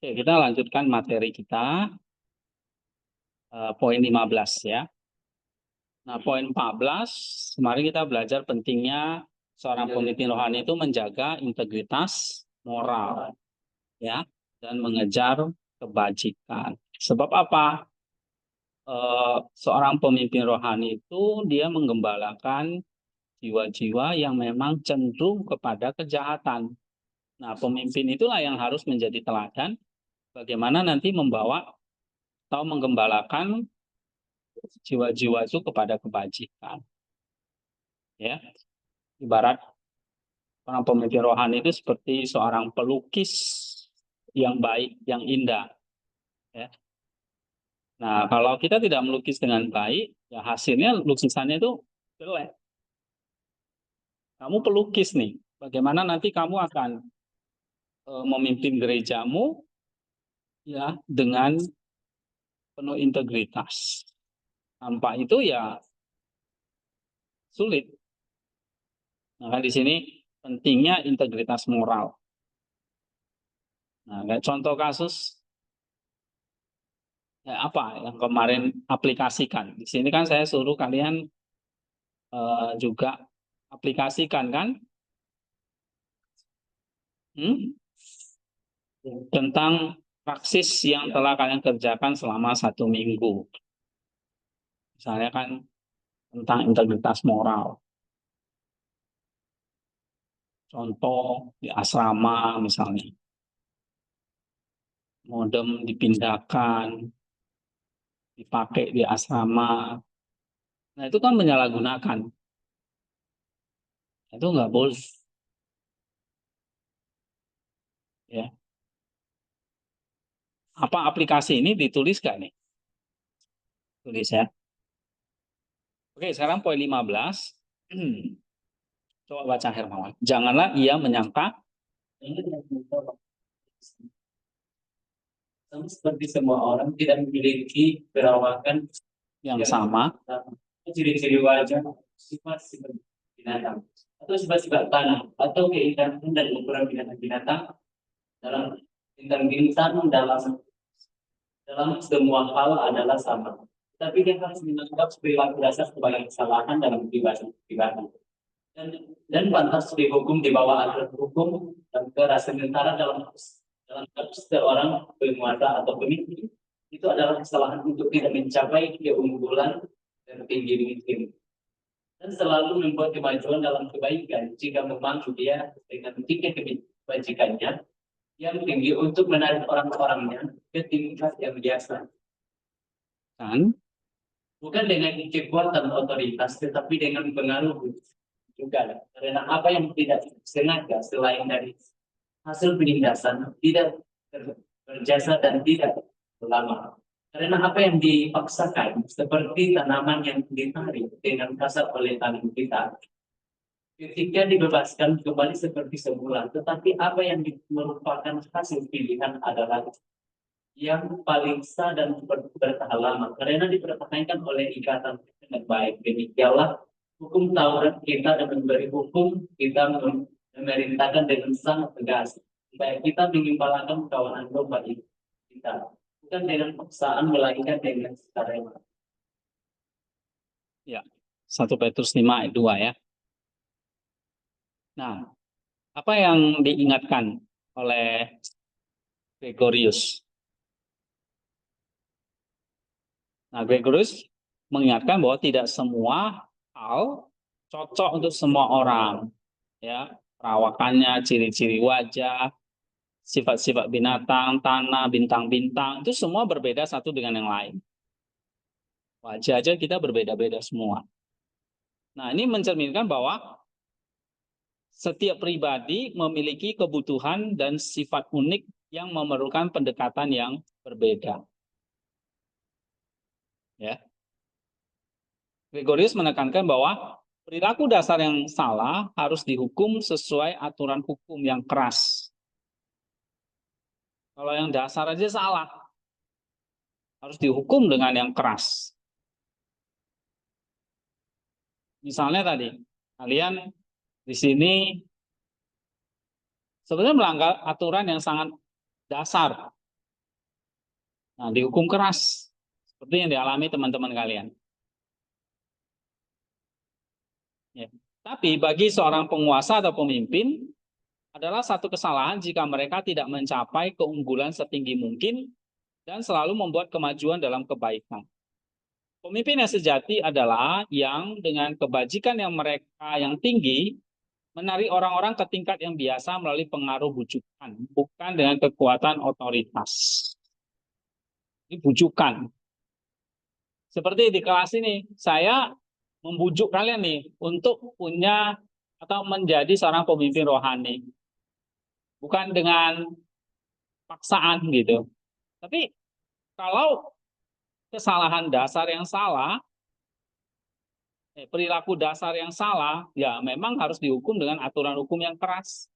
Oke, kita lanjutkan materi kita, poin 15 ya. Nah, poin 14, kemarin kita belajar pentingnya seorang pemimpin rohani itu menjaga integritas moral, ya, dan mengejar kebajikan. Sebab apa? Seorang pemimpin rohani itu dia menggembalakan jiwa-jiwa yang memang cenderung kepada kejahatan. Nah, pemimpin itulah yang harus menjadi teladan bagaimana nanti membawa atau menggembalakan jiwa-jiwa itu kepada kebajikan. Ya, ibarat orang pemimpin rohani itu seperti seorang pelukis yang baik, yang indah. Ya. Nah, kalau kita tidak melukis dengan baik, ya hasilnya lukisannya itu jelek. Kamu pelukis nih, bagaimana nanti kamu akan memimpin gerejamu ya dengan penuh integritas. Tanpa itu ya sulit. Nah, di sini pentingnya integritas moral. Nah, kayak contoh kasus ya apa yang kemarin aplikasikan. Di sini kan saya suruh kalian juga aplikasikan kan. Hmm? Tentang praksis yang telah kalian kerjakan selama 1 minggu. Misalnya kan tentang integritas moral. Contoh di asrama misalnya. Modem dipindahkan, dipakai di asrama. Nah itu kan menyalahgunakan. Itu nggak boleh. Ya. Apa aplikasi ini ditulis nggak nih? Tulis ya. Oke, sekarang poin 15. Coba baca Hermawan. Janganlah ia menyangka seperti semua orang tidak memiliki perawakan yang sama, ciri-ciri wajah, sifat-sifat binatang, atau sifat-sifat tanah, atau keindahan dan ukuran binatang-binatang dalam bintang bintang dalam semua hal adalah sama. Tapi dia harus menganggap perilaku dasar sebagai kesalahan dalam pribadi. Dan pantas dihukum di bawah aturan hukum dan keras sementara dalam kasus seorang penguasa atau pemimpin itu adalah kesalahan untuk tidak mencapai keunggulan dan tinggi mungkin dan selalu membuat kemajuan dalam kebaikan jika memang dia dengan tingkat kebajikannya yang tinggi untuk menarik orang-orangnya ke tingkat yang biasa kan? bukan dengan kekuatan otoritas tetapi dengan pengaruh juga karena apa yang tidak sengaja selain dari hasil penindasan tidak berjasa dan tidak lama. Karena apa yang dipaksakan seperti tanaman yang ditarik dengan kasar oleh tangan kita, ketika dibebaskan kembali seperti semula. Tetapi apa yang merupakan hasil pilihan adalah yang paling sah dan bertahan lama. Karena dipertahankan oleh ikatan dengan baik. Demikianlah hukum Taurat kita dan memberi hukum kita memerintahkan dengan sangat tegas supaya kita mengimbangkan kawanan domba kita bukan dengan paksaan melainkan dengan sukarela. Ya, 1 Petrus 5 ayat 2 ya. Nah, apa yang diingatkan oleh Gregorius? Nah, Gregorius mengingatkan bahwa tidak semua hal cocok untuk semua orang. Ya, perawakannya, ciri-ciri wajah, sifat-sifat binatang, tanah, bintang-bintang, itu semua berbeda satu dengan yang lain. Wajah aja kita berbeda-beda semua. Nah, ini mencerminkan bahwa setiap pribadi memiliki kebutuhan dan sifat unik yang memerlukan pendekatan yang berbeda. Ya. Gregorius menekankan bahwa perilaku dasar yang salah harus dihukum sesuai aturan hukum yang keras. Kalau yang dasar aja salah, harus dihukum dengan yang keras. Misalnya tadi, kalian di sini sebenarnya melanggar aturan yang sangat dasar. Nah, dihukum keras seperti yang dialami teman-teman kalian. Ya. Tapi bagi seorang penguasa atau pemimpin adalah satu kesalahan jika mereka tidak mencapai keunggulan setinggi mungkin dan selalu membuat kemajuan dalam kebaikan. Pemimpin yang sejati adalah yang dengan kebajikan yang mereka yang tinggi menarik orang-orang ke tingkat yang biasa melalui pengaruh bujukan, bukan dengan kekuatan otoritas. Ini bujukan. Seperti di kelas ini, saya membujuk kalian nih untuk punya atau menjadi seorang pemimpin rohani. Bukan dengan paksaan gitu. Tapi kalau kesalahan dasar yang salah, perilaku dasar yang salah, ya memang harus dihukum dengan aturan hukum yang keras.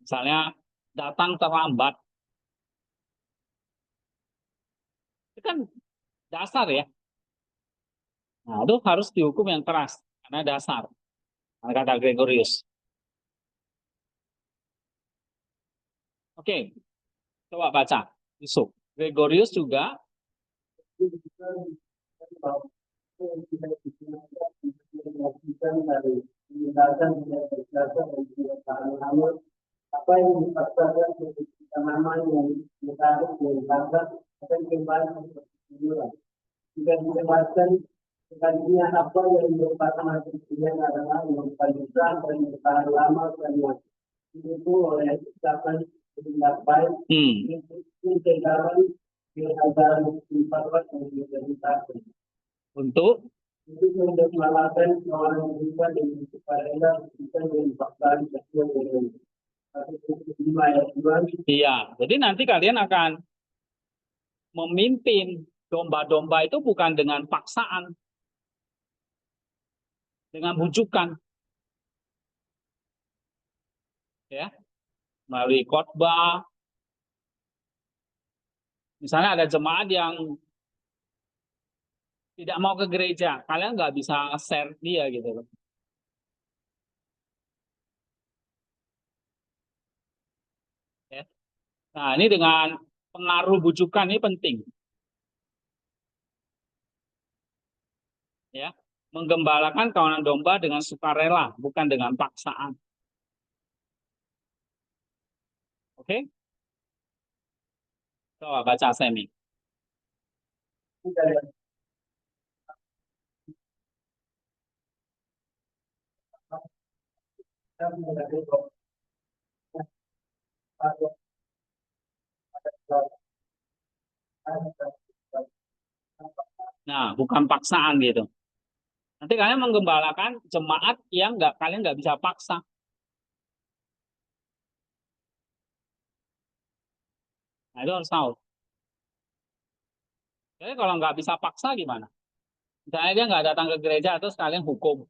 Misalnya datang terlambat, itu kan dasar ya. Nah, itu harus dihukum yang keras karena dasar. Kata Gregorius. Oke, coba baca. Yusuf. Gregorius juga apa yang dipaksakan tanaman yang ditarik dilanggar akan kembali semula. Jika dibebaskan sebaliknya apa yang merupakan hasil pilihan adalah yang paling besar dan bertahan lama dan itu oleh ucapan tindak baik kegaman keagamaan diperluas dan diperluas untuk melakukan orang berubah dan kepada kita yang dipaksakan sesuai dengan iya, jadi nanti kalian akan memimpin domba-domba itu bukan dengan paksaan, dengan bujukan, ya, melalui khotbah. Misalnya ada jemaat yang tidak mau ke gereja, kalian nggak bisa share dia gitu loh. Ya. Nah, ini dengan pengaruh bujukan ini penting. Ya, menggembalakan kawanan domba dengan sukarela, bukan dengan paksaan. Oke? Coba baca Semi. Nah, bukan paksaan gitu. Nanti kalian menggembalakan jemaat yang kalian nggak bisa paksa. Nah, itu harus tahu. Jadi kalau nggak bisa paksa gimana? Misalnya dia nggak datang ke gereja, terus kalian hukum.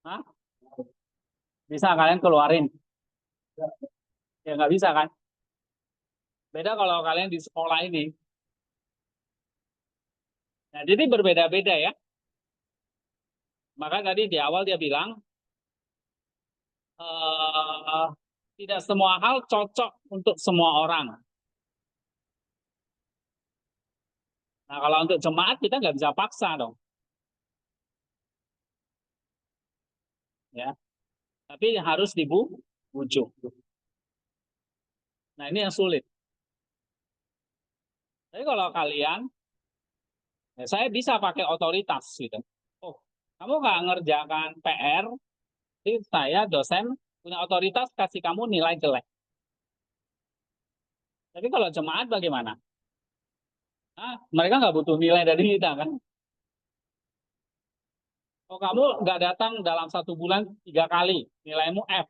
Hah? Bisa kalian keluarin? Ya nggak bisa kan? Beda kalau kalian di sekolah ini. Nah, jadi berbeda-beda ya. Maka tadi di awal dia bilang, tidak semua hal cocok untuk semua orang. Nah, kalau untuk jemaat kita nggak bisa paksa dong. Ya, tapi harus dibujuk. Nah, ini yang sulit. Tapi kalau kalian, ya saya bisa pakai otoritas gitu. Oh, kamu nggak ngerjakan PR, jadi saya dosen punya otoritas kasih kamu nilai jelek. Tapi kalau jemaat bagaimana? Nah, mereka nggak butuh nilai dari kita kan? Oh, kamu nggak datang dalam 1 bulan 3 kali, nilaimu F.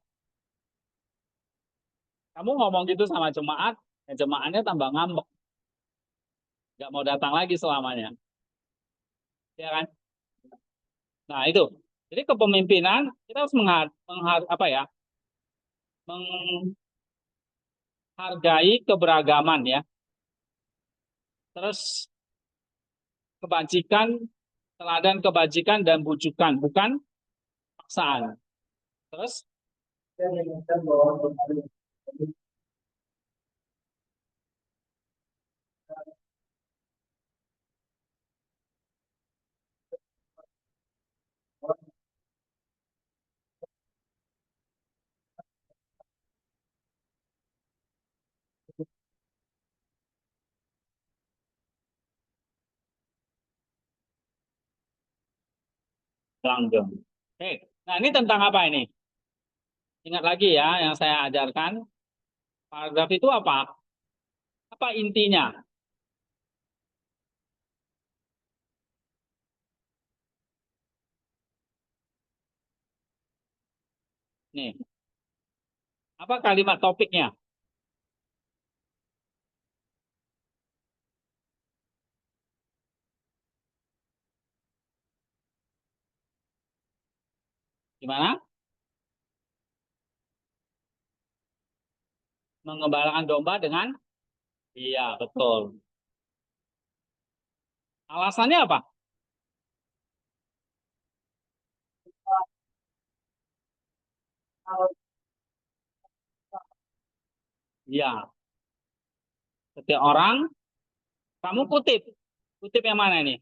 Kamu ngomong gitu sama jemaat, ya jemaatnya tambah ngambek, nggak mau datang lagi selamanya, ya kan? Nah itu, jadi kepemimpinan kita harus apa ya, menghargai keberagaman ya, terus kebajikan, teladan kebajikan dan bujukan, bukan paksaan. Terus Langgeng. Oke. Nah, ini tentang apa ini? Ingat lagi ya yang saya ajarkan. Paragraf itu apa? Apa intinya? Nih, apa kalimat topiknya? Gimana? Mengembalakan domba dengan? Iya, betul. Alasannya apa? Iya, setiap orang, kamu kutip. Kutip yang mana ini?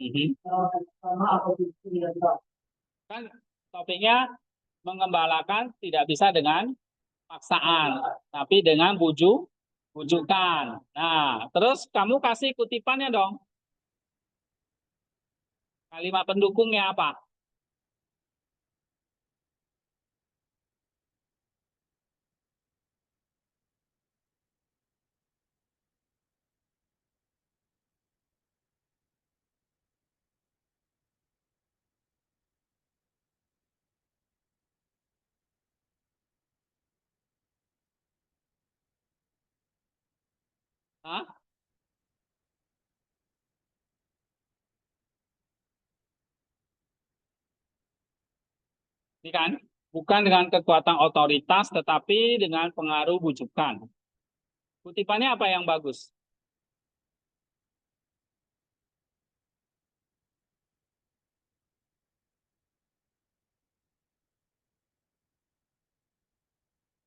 Mhm. Kan topiknya mengembalakan tidak bisa dengan paksaan, tapi dengan bujukan. Nah, terus kamu kasih kutipannya dong. Kalimat pendukungnya apa? Hah? Ini kan bukan dengan kekuatan otoritas, tetapi dengan pengaruh bujukan. Kutipannya apa yang bagus?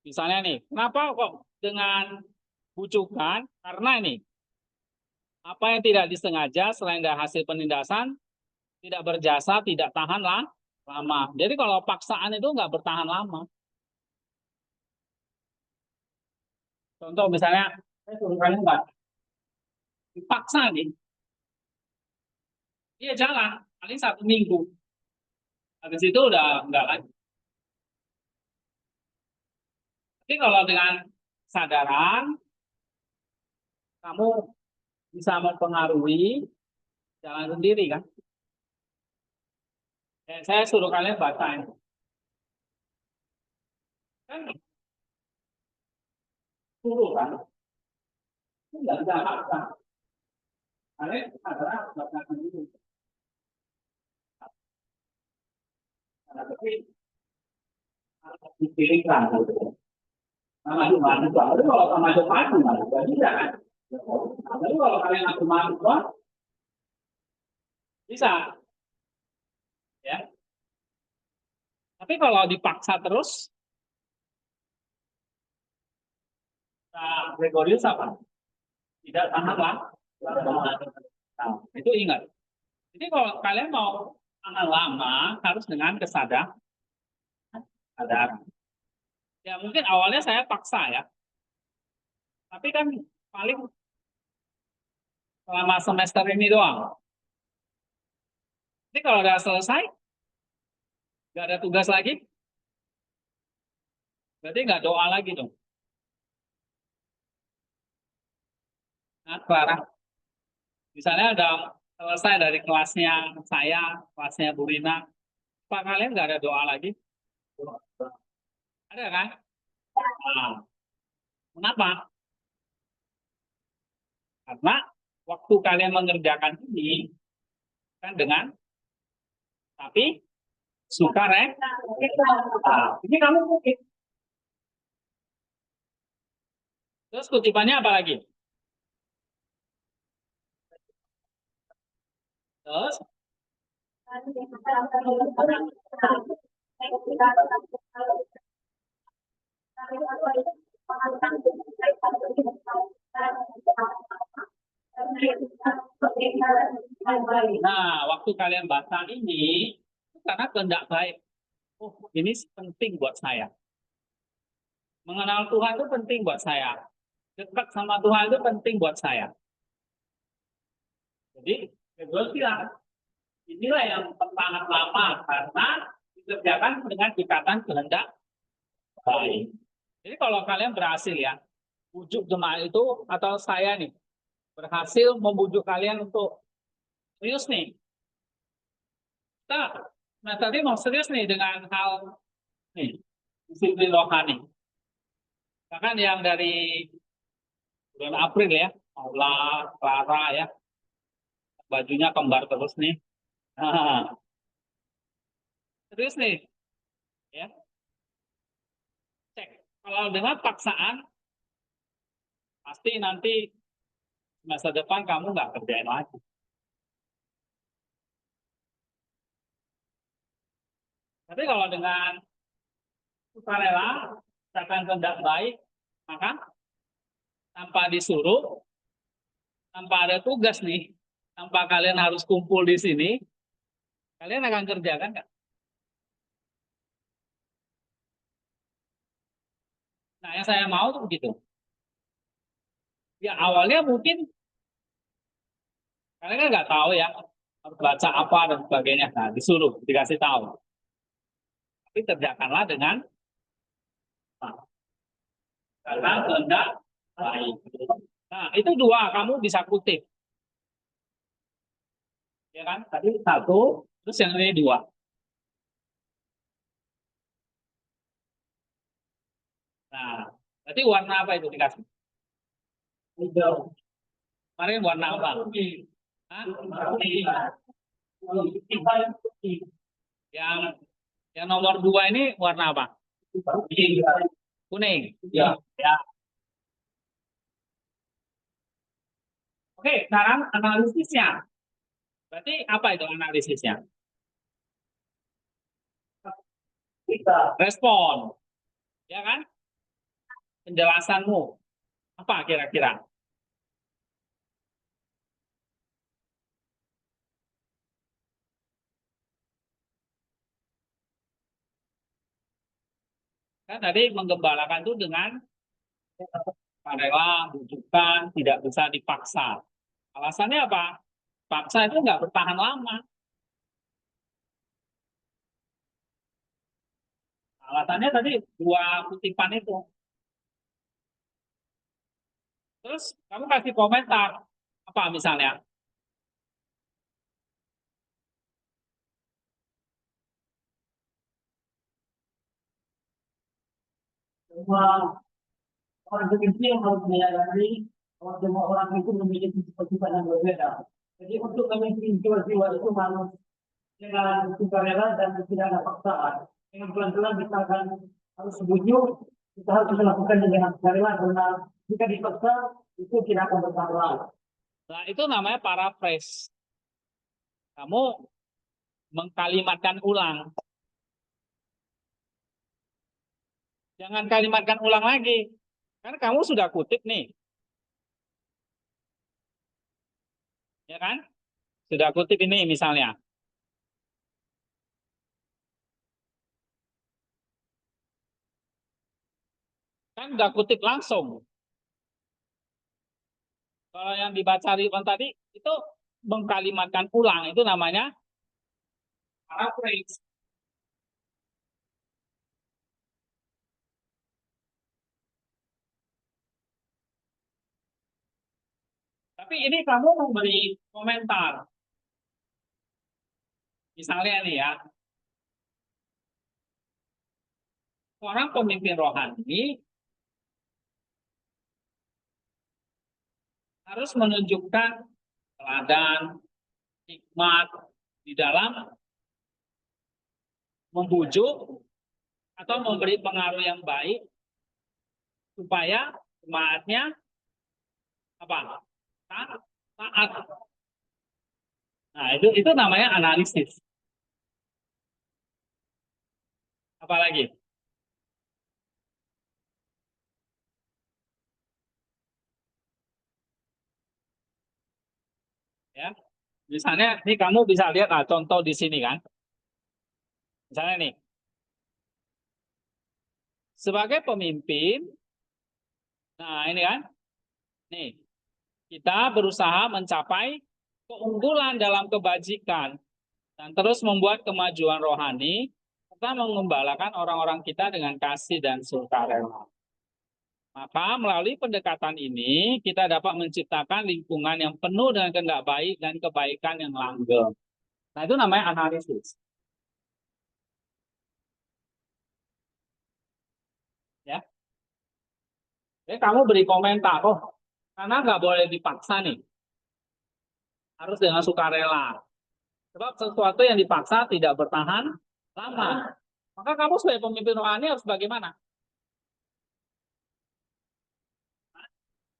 Misalnya nih, kenapa kok dengan bujukan? Karena ini, apa yang tidak disengaja selain dari hasil penindasan, tidak berjasa, tidak tahan lah, lama. Jadi kalau paksaan itu nggak bertahan lama. Contoh misalnya, saya suruh kalian nggak dipaksa nih, dia jalan, paling 1 minggu. Habis itu udah nggak lagi. Tapi kalau dengan kesadaran, kamu bisa mempengaruhi jalan sendiri kan. Saya suruh kalian baca ini. Kan suruh kan, itu nggak bisa paksa. Kalian kesadaran baca sendiri. Tapi dipilihkan gitu. Sama mahasiswa. Tapi kalau sama mahasiswa, nggak bisa kan. Tapi kalau kalian aku mahasiswa, bisa ya. Tapi kalau dipaksa terus, Gregorius apa? Tidak tahan lah. Nah, itu ingat. Jadi kalau kalian mau tahan lama, harus dengan kesadaran. Ya mungkin awalnya saya paksa ya. Tapi kan paling selama semester ini doang. Jadi kalau udah selesai, nggak ada tugas lagi, berarti nggak doa lagi dong. Nah, Clara, misalnya udah selesai dari kelasnya saya, kelasnya Bu Rina, Pak kalian nggak ada doa lagi? Ada kan? Nah, kenapa? Karena waktu kalian mengerjakan ini kan dengan tapi suka nah, ini kamu mungkin. Terus kutipannya apa lagi? Terus, nah, waktu kalian baca ini, karena kehendak baik. Oh, ini penting buat saya. Mengenal Tuhan itu penting buat saya. Dekat sama Tuhan itu penting buat saya. Jadi, Hebreus bilang, inilah yang sangat lama karena dikerjakan dengan ikatan kehendak baik. Jadi kalau kalian berhasil ya, bujuk jemaat itu atau saya nih, berhasil membujuk kalian untuk serius nih. Kita, nah tadi mau serius nih dengan hal nih, disiplin rohani. Bahkan yang dari bulan April ya, Paula, Clara ya, bajunya kembar terus nih. Nah, serius nih, ya. Cek. Kalau dengan paksaan, pasti nanti masa depan kamu nggak kerjain lagi. Tapi kalau dengan sukarela, misalkan kehendak baik, maka tanpa disuruh, tanpa ada tugas nih, tanpa kalian harus kumpul di sini, kalian akan kerjakan nggak? Nah, yang saya mau tuh begitu. Ya awalnya mungkin kalian kan nggak tahu ya harus baca apa dan sebagainya. Nah, disuruh, dikasih tahu. Tapi kerjakanlah dengan nah, karena kehendak baik. Nah, itu dua kamu bisa kutip, ya kan? Tadi satu, terus yang ini dua. Nah, berarti warna apa itu dikasih? Hijau. Kemarin warna apa? Hah? Yang yang nomor dua ini warna apa? Kuning. Ya. Ya. Oke, sekarang analisisnya. Berarti apa itu analisisnya? Respon, ya kan? Penjelasanmu apa kira-kira? Kan tadi menggembalakan itu dengan rela, bujukan, tidak bisa dipaksa. Alasannya apa? Paksa itu nggak bertahan lama. Alasannya tadi dua kutipan itu. Terus kamu kasih komentar apa misalnya? Semua orang begitu yang harus menyadari bahwa semua orang itu memiliki sifat-sifat yang berbeda. Jadi untuk memimpin jiwa-jiwa itu harus dengan sukarela dan tidak ada paksaan. Dengan pelan-pelan kita akan harus setuju, kita harus melakukan dengan sukarela karena jika dipaksa itu tidak akan bertahan lama. Nah itu namanya paraphrase. Kamu mengkalimatkan ulang. Jangan kalimatkan ulang lagi. Karena kamu sudah kutip nih. Ya kan? Sudah kutip ini misalnya. Kan udah kutip langsung. Kalau yang dibaca Ridwan tadi itu mengkalimatkan ulang. Itu namanya paraphrase. Tapi ini kamu memberi komentar. Misalnya nih ya, orang pemimpin rohani harus menunjukkan teladan, hikmat di dalam membujuk atau memberi pengaruh yang baik supaya jemaatnya apa? Taat. Nah, itu namanya analisis. Apalagi? Ya. Misalnya, ini kamu bisa lihat contoh di sini kan. Misalnya nih, sebagai pemimpin, nah ini kan, nih kita berusaha mencapai keunggulan dalam kebajikan dan terus membuat kemajuan rohani serta mengembalakan orang-orang kita dengan kasih dan sukarela. Maka melalui pendekatan ini kita dapat menciptakan lingkungan yang penuh dengan kehendak baik dan kebaikan yang langgeng. Nah, itu namanya analisis. Ya. Jadi kamu beri komentar, oh, karena nggak boleh dipaksa nih, harus dengan sukarela. Sebab sesuatu yang dipaksa tidak bertahan lama. Maka kamu sebagai pemimpin rohani harus bagaimana?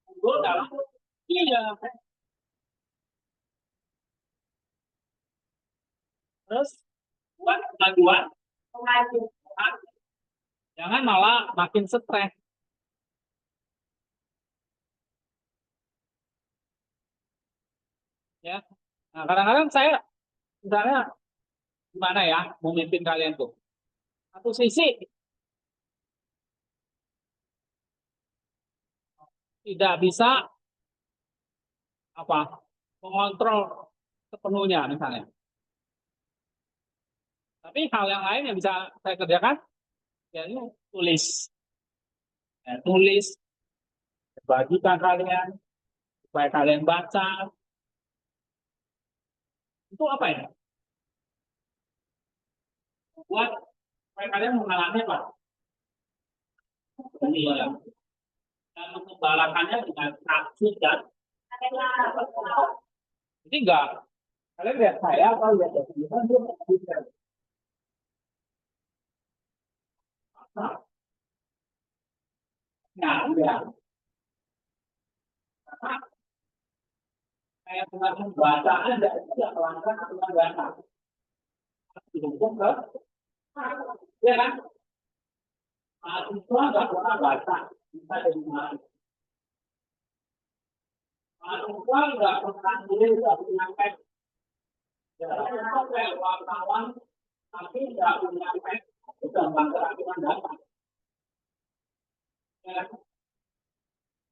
Unggul dalam iya. Terus buat kemajuan, jangan malah makin stres. Ya. Nah, kadang-kadang saya misalnya gimana ya memimpin kalian tuh. Satu sisi tidak bisa apa mengontrol sepenuhnya misalnya. Tapi hal yang lain yang bisa saya kerjakan, ya ini tulis, ya, tulis, bagikan kalian supaya kalian baca. Itu apa ya? Buat supaya kalian mengalami apa? Iya. Dan mengembalakannya dengan saksi dan jadi enggak. Kalian lihat saya atau lihat dia? Nah, ya. Saya dengan membaca Anda tidak melanggar pelanggaran. Dihukum ke, ya kan? Mahasiswa nggak pernah baca, bisa jadi mahasiswa. Mahasiswa nggak pernah tulis, nggak punya pet. Ya, kayak wartawan, tapi nggak punya pet, sudah bangga aturan datang. Ya,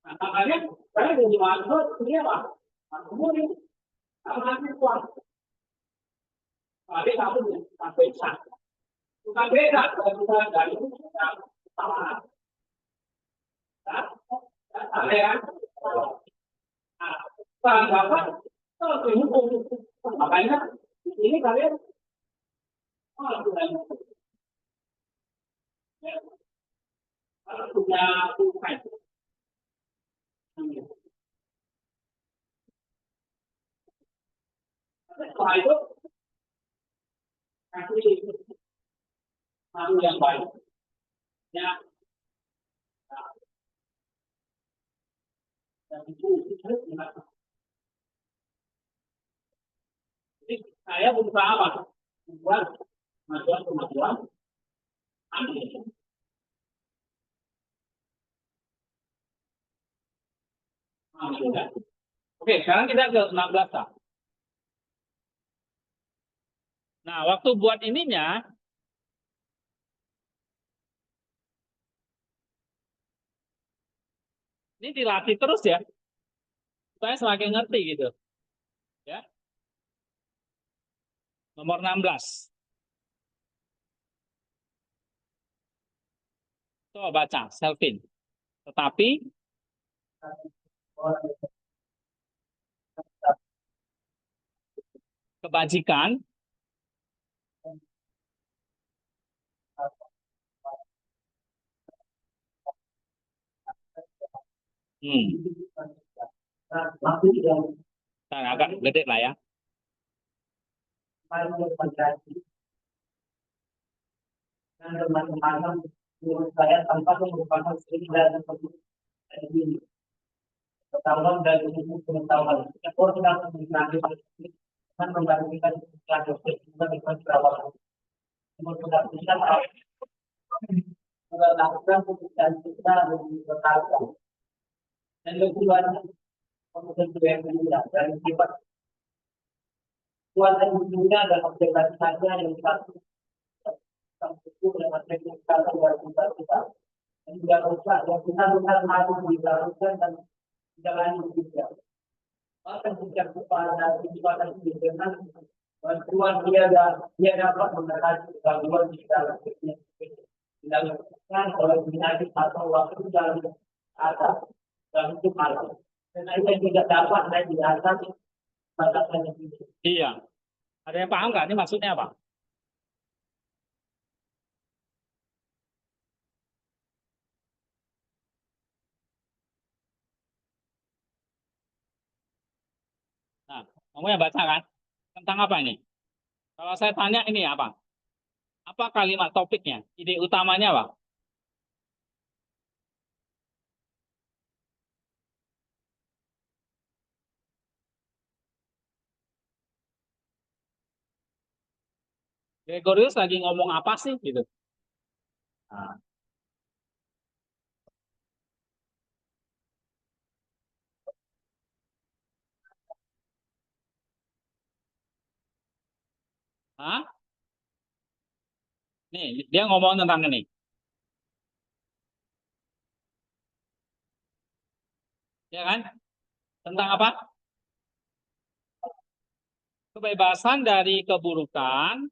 nah, makanya saya jadi mahasiswa, ini apa? Kemudian, mahasiswa, tapi kamu sampai sana. Bukan beda, kalau kita dari itu kita sama. Ada ya? Nah, tanggapan kalau dihukum makanya di sini kalian punya tuhan. Setelah itu kasih malu yang baik. Ya, dan itu jadi saya berusaha apa? Membuat kemajuan. Oke, sekarang kita ke 16. Nah, waktu buat ininya, ini dilatih terus ya, supaya semakin ngerti gitu. Ya, nomor 16. Coba baca, Selvin. Tetapi kebajikan nah, agak gede lah ya. Dan teman-teman menurut saya tanpa merupakan dan pengetahuan dari ilmu pengetahuan. Ekor kita menjadi kan membagikan kita berapa kemudian kita lakukan pekerjaan kita lebih berkali dan kedua kemudian yang kedua dan sifat kuat dan kedua adalah observasi saja yang satu itu dengan teknik kata kita dan juga rusak yang kita bukan harus dilakukan dan jalan juga. Bahkan sejak kepada kecepatan dengan bantuan dia dapat mengatasi gangguan di dalam dilakukan oleh penyakit atau waktu dalam atas dalam itu malam. Dan itu tidak dapat naik di atas batasan yang tinggi. Iya. Ada yang paham nggak? Ini maksudnya apa? Nah, kamu yang baca kan? Tentang apa ini? Kalau saya tanya ini apa? Apa kalimat topiknya? Ide utamanya apa? Gregorius lagi ngomong apa sih gitu? Nah, hah? Nih, dia ngomong tentang ini. Ya kan? Tentang apa? Kebebasan dari keburukan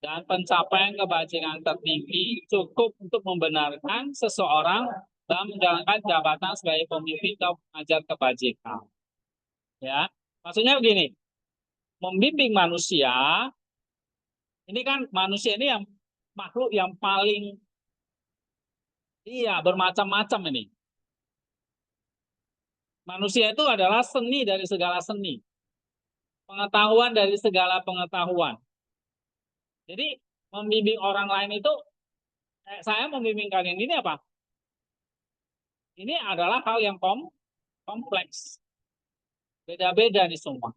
dan pencapaian kebajikan tertinggi cukup untuk membenarkan seseorang dalam menjalankan jabatan sebagai pemimpin atau pengajar kebajikan. Ya, maksudnya begini, membimbing manusia, ini kan manusia ini yang makhluk yang paling iya bermacam-macam ini. Manusia itu adalah seni dari segala seni, pengetahuan dari segala pengetahuan. Jadi membimbing orang lain itu, saya membimbing kalian ini apa? Ini adalah hal yang kompleks, beda-beda nih semua,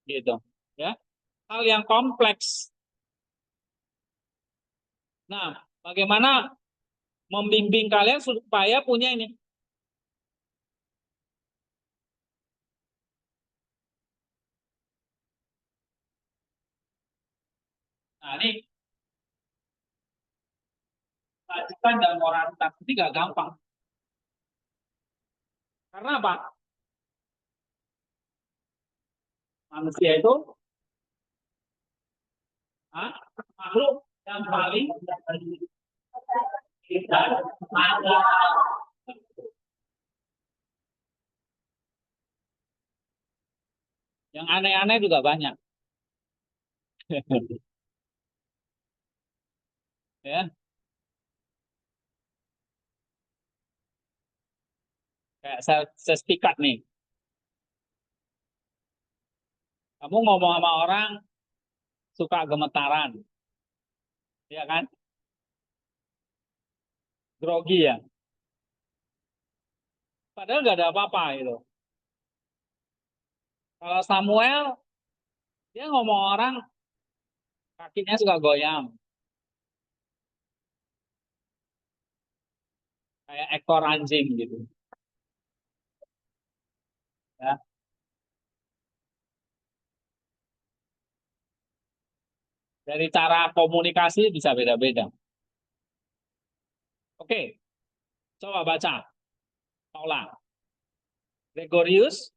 gitu, ya. Hal yang kompleks. Nah, bagaimana membimbing kalian supaya punya ini? Nah, ini kewajiban dan moralitas ini gak gampang. Karena apa? Manusia itu makhluk yang paling tidak ada. Yang aneh-aneh juga banyak. Ya, kayak saya sepikat nih. Kamu ngomong sama orang suka gemetaran, ya kan? Grogi ya. Padahal nggak ada apa-apa gitu. Kalau Samuel, dia ngomong orang kakinya suka goyang, kayak ekor anjing gitu. Ya. Dari cara komunikasi bisa beda-beda. Oke, coba baca, ulang. Gregorius,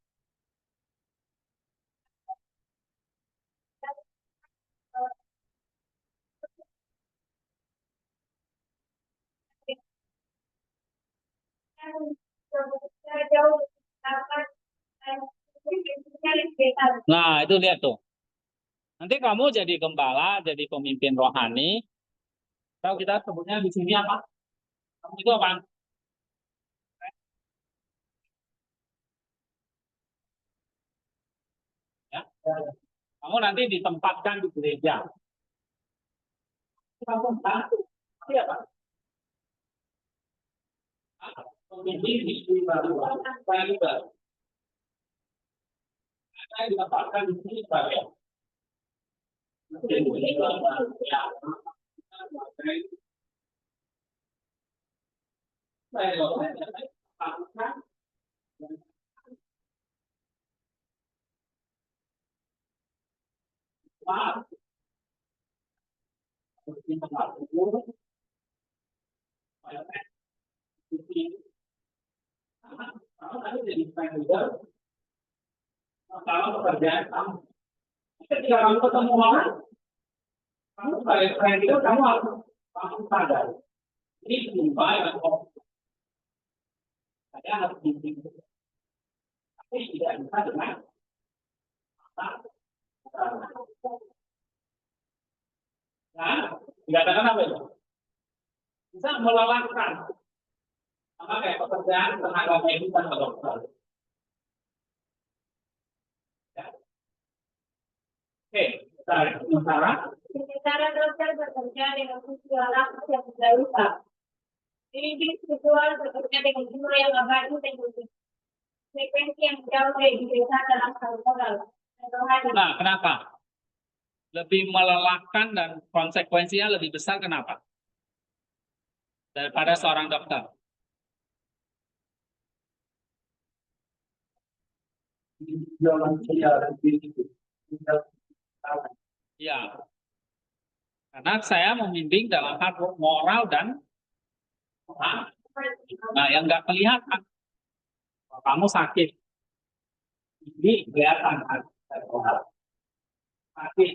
nah itu lihat tuh. Nanti kamu jadi gembala, jadi pemimpin rohani. Tahu kita sebutnya di sini apa? Kamu itu apa? Ya. Kamu nanti ditempatkan di gereja. Kamu tahu siapa? Pemimpin di baru. Saya didapatkan di sini sebagai kalau pekerjaan kamu, ketika kamu ketemu orang, kamu sebagai trainer kamu harus langsung sadar. Ini jumpa yang saya harus bimbing, tapi tidak bisa dengan nah, dikatakan apa itu? Bisa melelahkan, sama kayak pekerjaan tenaga medis dan dokter. Ya. Oke, sementara Sementara dokter bekerja dengan visual yang tidak rusak. Klinik visual bekerja dengan jumlah yang abadi dan frekuensi yang jauh lebih besar dalam hal moral. nah, kenapa? Lebih melelahkan dan konsekuensinya lebih besar, kenapa? Daripada seorang dokter. Ya, karena saya membimbing dalam hal moral dan nah, yang nggak kelihatan. Kalau kamu sakit, ini kelihatan kan? Sakit,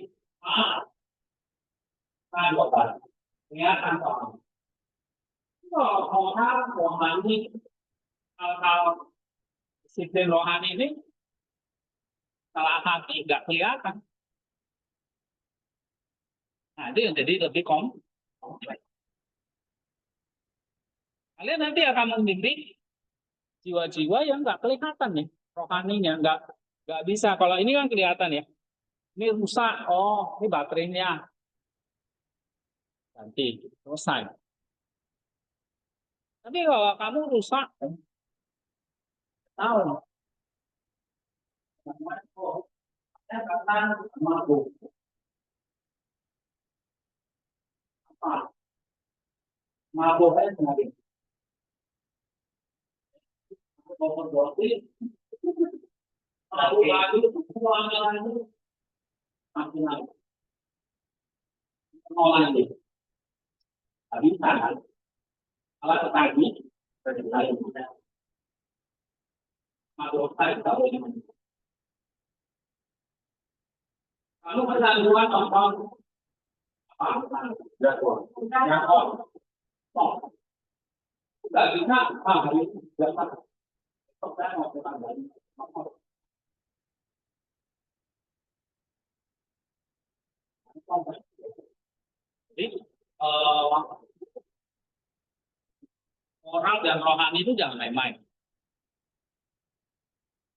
kelihatan soalnya. Kalau moral, rohani, hal-hal disiplin rohani ini salah hati nggak kelihatan. Nah, itu yang jadi lebih kompleks. Kalian nanti akan membimbing jiwa-jiwa yang nggak kelihatan nih, rohaninya nggak bisa. Kalau ini kan kelihatan ya, ini rusak, oh ini baterainya, ganti, selesai. Tapi kalau kamu rusak, tahu. Mabuk aja sendiri. Lalu kecanduan nonton nggak bisa, jadi moral dan rohani itu jangan main-main.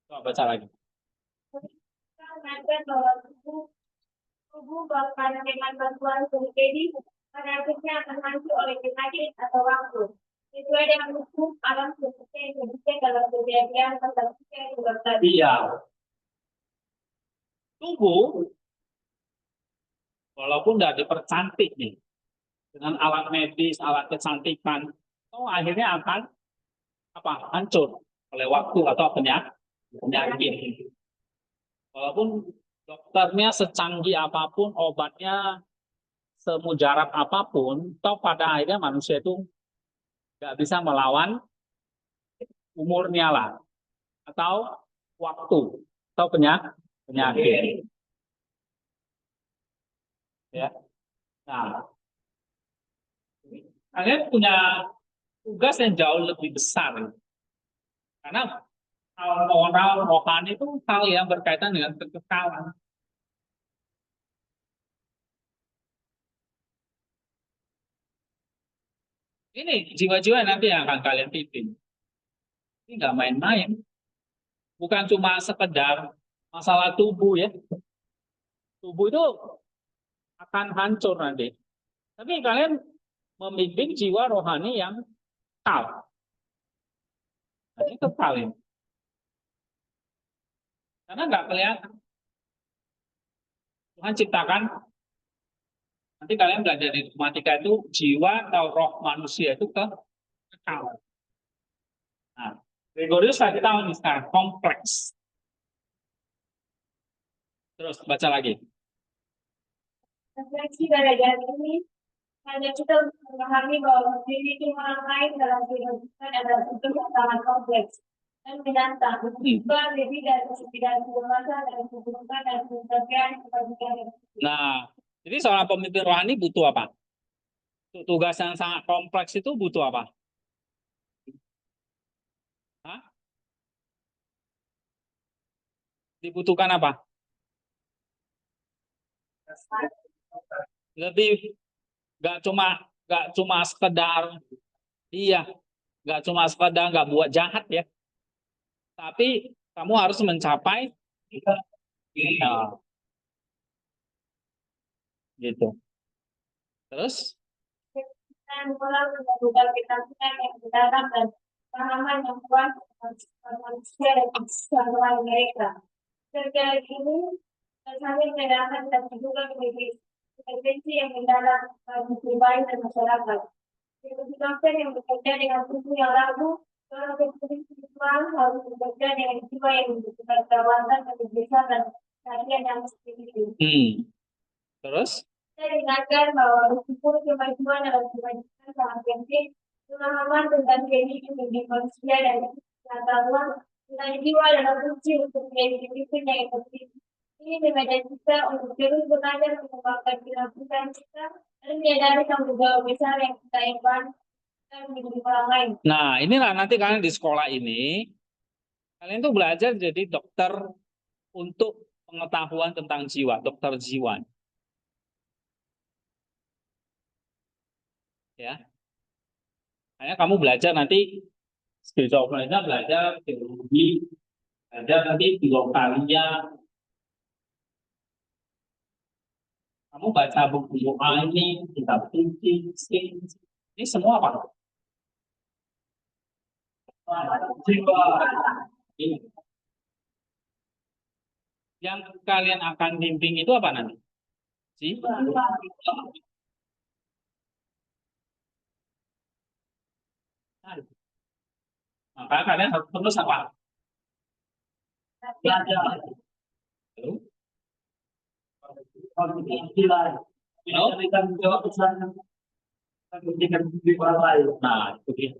Coba baca lagi. Kita mengajar bahwa tubuh bahkan dengan bantuan jadi pada akhirnya akan hancur oleh penyakit atau waktu. Sesuai dengan hukum alam seperti yang disebutkan dalam kejadian tentang yang tadi. Iya. Tubuh walaupun udah dipercantik nih dengan alat medis, alat kecantikan, itu akhirnya akan apa? Hancur oleh waktu atau penyakit. Walaupun dokternya secanggih apapun, obatnya semujarab apapun, toh pada akhirnya manusia itu nggak bisa melawan umurnya lah, atau waktu, atau penyakit. Ya. Nah, kalian punya tugas yang jauh lebih besar, karena moral rohani itu hal yang berkaitan dengan kekekalan. Ini jiwa-jiwa nanti yang akan kalian pimpin. Ini nggak main-main. Bukan cuma sekedar masalah tubuh ya. Tubuh itu akan hancur nanti. Tapi kalian membimbing jiwa rohani yang kekal. Ini kekal ini. Karena nggak kelihatan. Tuhan ciptakan, nanti kalian belajar di matematika itu jiwa atau roh manusia itu kekal. Nah, Gregorius tadi tahu nih sekarang kompleks. Terus baca lagi. Refleksi dari ini hanya kita untuk memahami bahwa diri orang lain dalam kehidupan adalah sesuatu yang sangat kompleks dan menantang, bukan lebih dari bidang kebebasan dan kebutuhan dan kebahagiaan kebahagiaan. Nah, jadi seorang pemimpin rohani butuh apa? Tugas yang sangat kompleks itu butuh apa? Hah? Dibutuhkan apa? Lebih nggak cuma sekedar iya, nggak cuma sekedar nggak buat jahat ya, tapi kamu harus mencapai nah, gitu. Terus Dan mulai melakukan ketakutan yang mendalam dan pemahaman yang kuat tentang manusia dan kesejahteraan mereka. Terkait ini, kami menandakan dan juga memiliki intervensi yang mendalam bagi pribadi dan masyarakat. Keputusan yang bekerja dengan tubuh yang ragu, seorang pemimpin spiritual harus bekerja dengan jiwa yang membutuhkan perawatan dan kebijakan dan kehadiran yang spiritual. Terus Saya ingatkan bahwa meskipun kemajuan dalam kebajikan sangat penting, pemahaman tentang keinginan menjadi manusia dan pengetahuan tentang jiwa dalam fungsi untuk menjadi pemimpin yang efektif. Ini mengajak kita untuk terus belajar mengembangkan kemampuan kita dan menyadari tanggung jawab besar yang kita emban dan menjadi orang lain. nah inilah nanti kalian di sekolah ini kalian tuh belajar jadi dokter untuk pengetahuan tentang jiwa, dokter jiwa. Ya. Hanya kamu belajar nanti skizofrenia, belajar teologi, belajar nanti filokalia. Kamu baca buku doa ini, kitab suci, ini semua apa? Jiwa. Ini. Yang kalian akan bimbing itu apa nanti? Jiwa. Maka kalian harus terus apa? Belajar. Lalu? Nah, itu dia.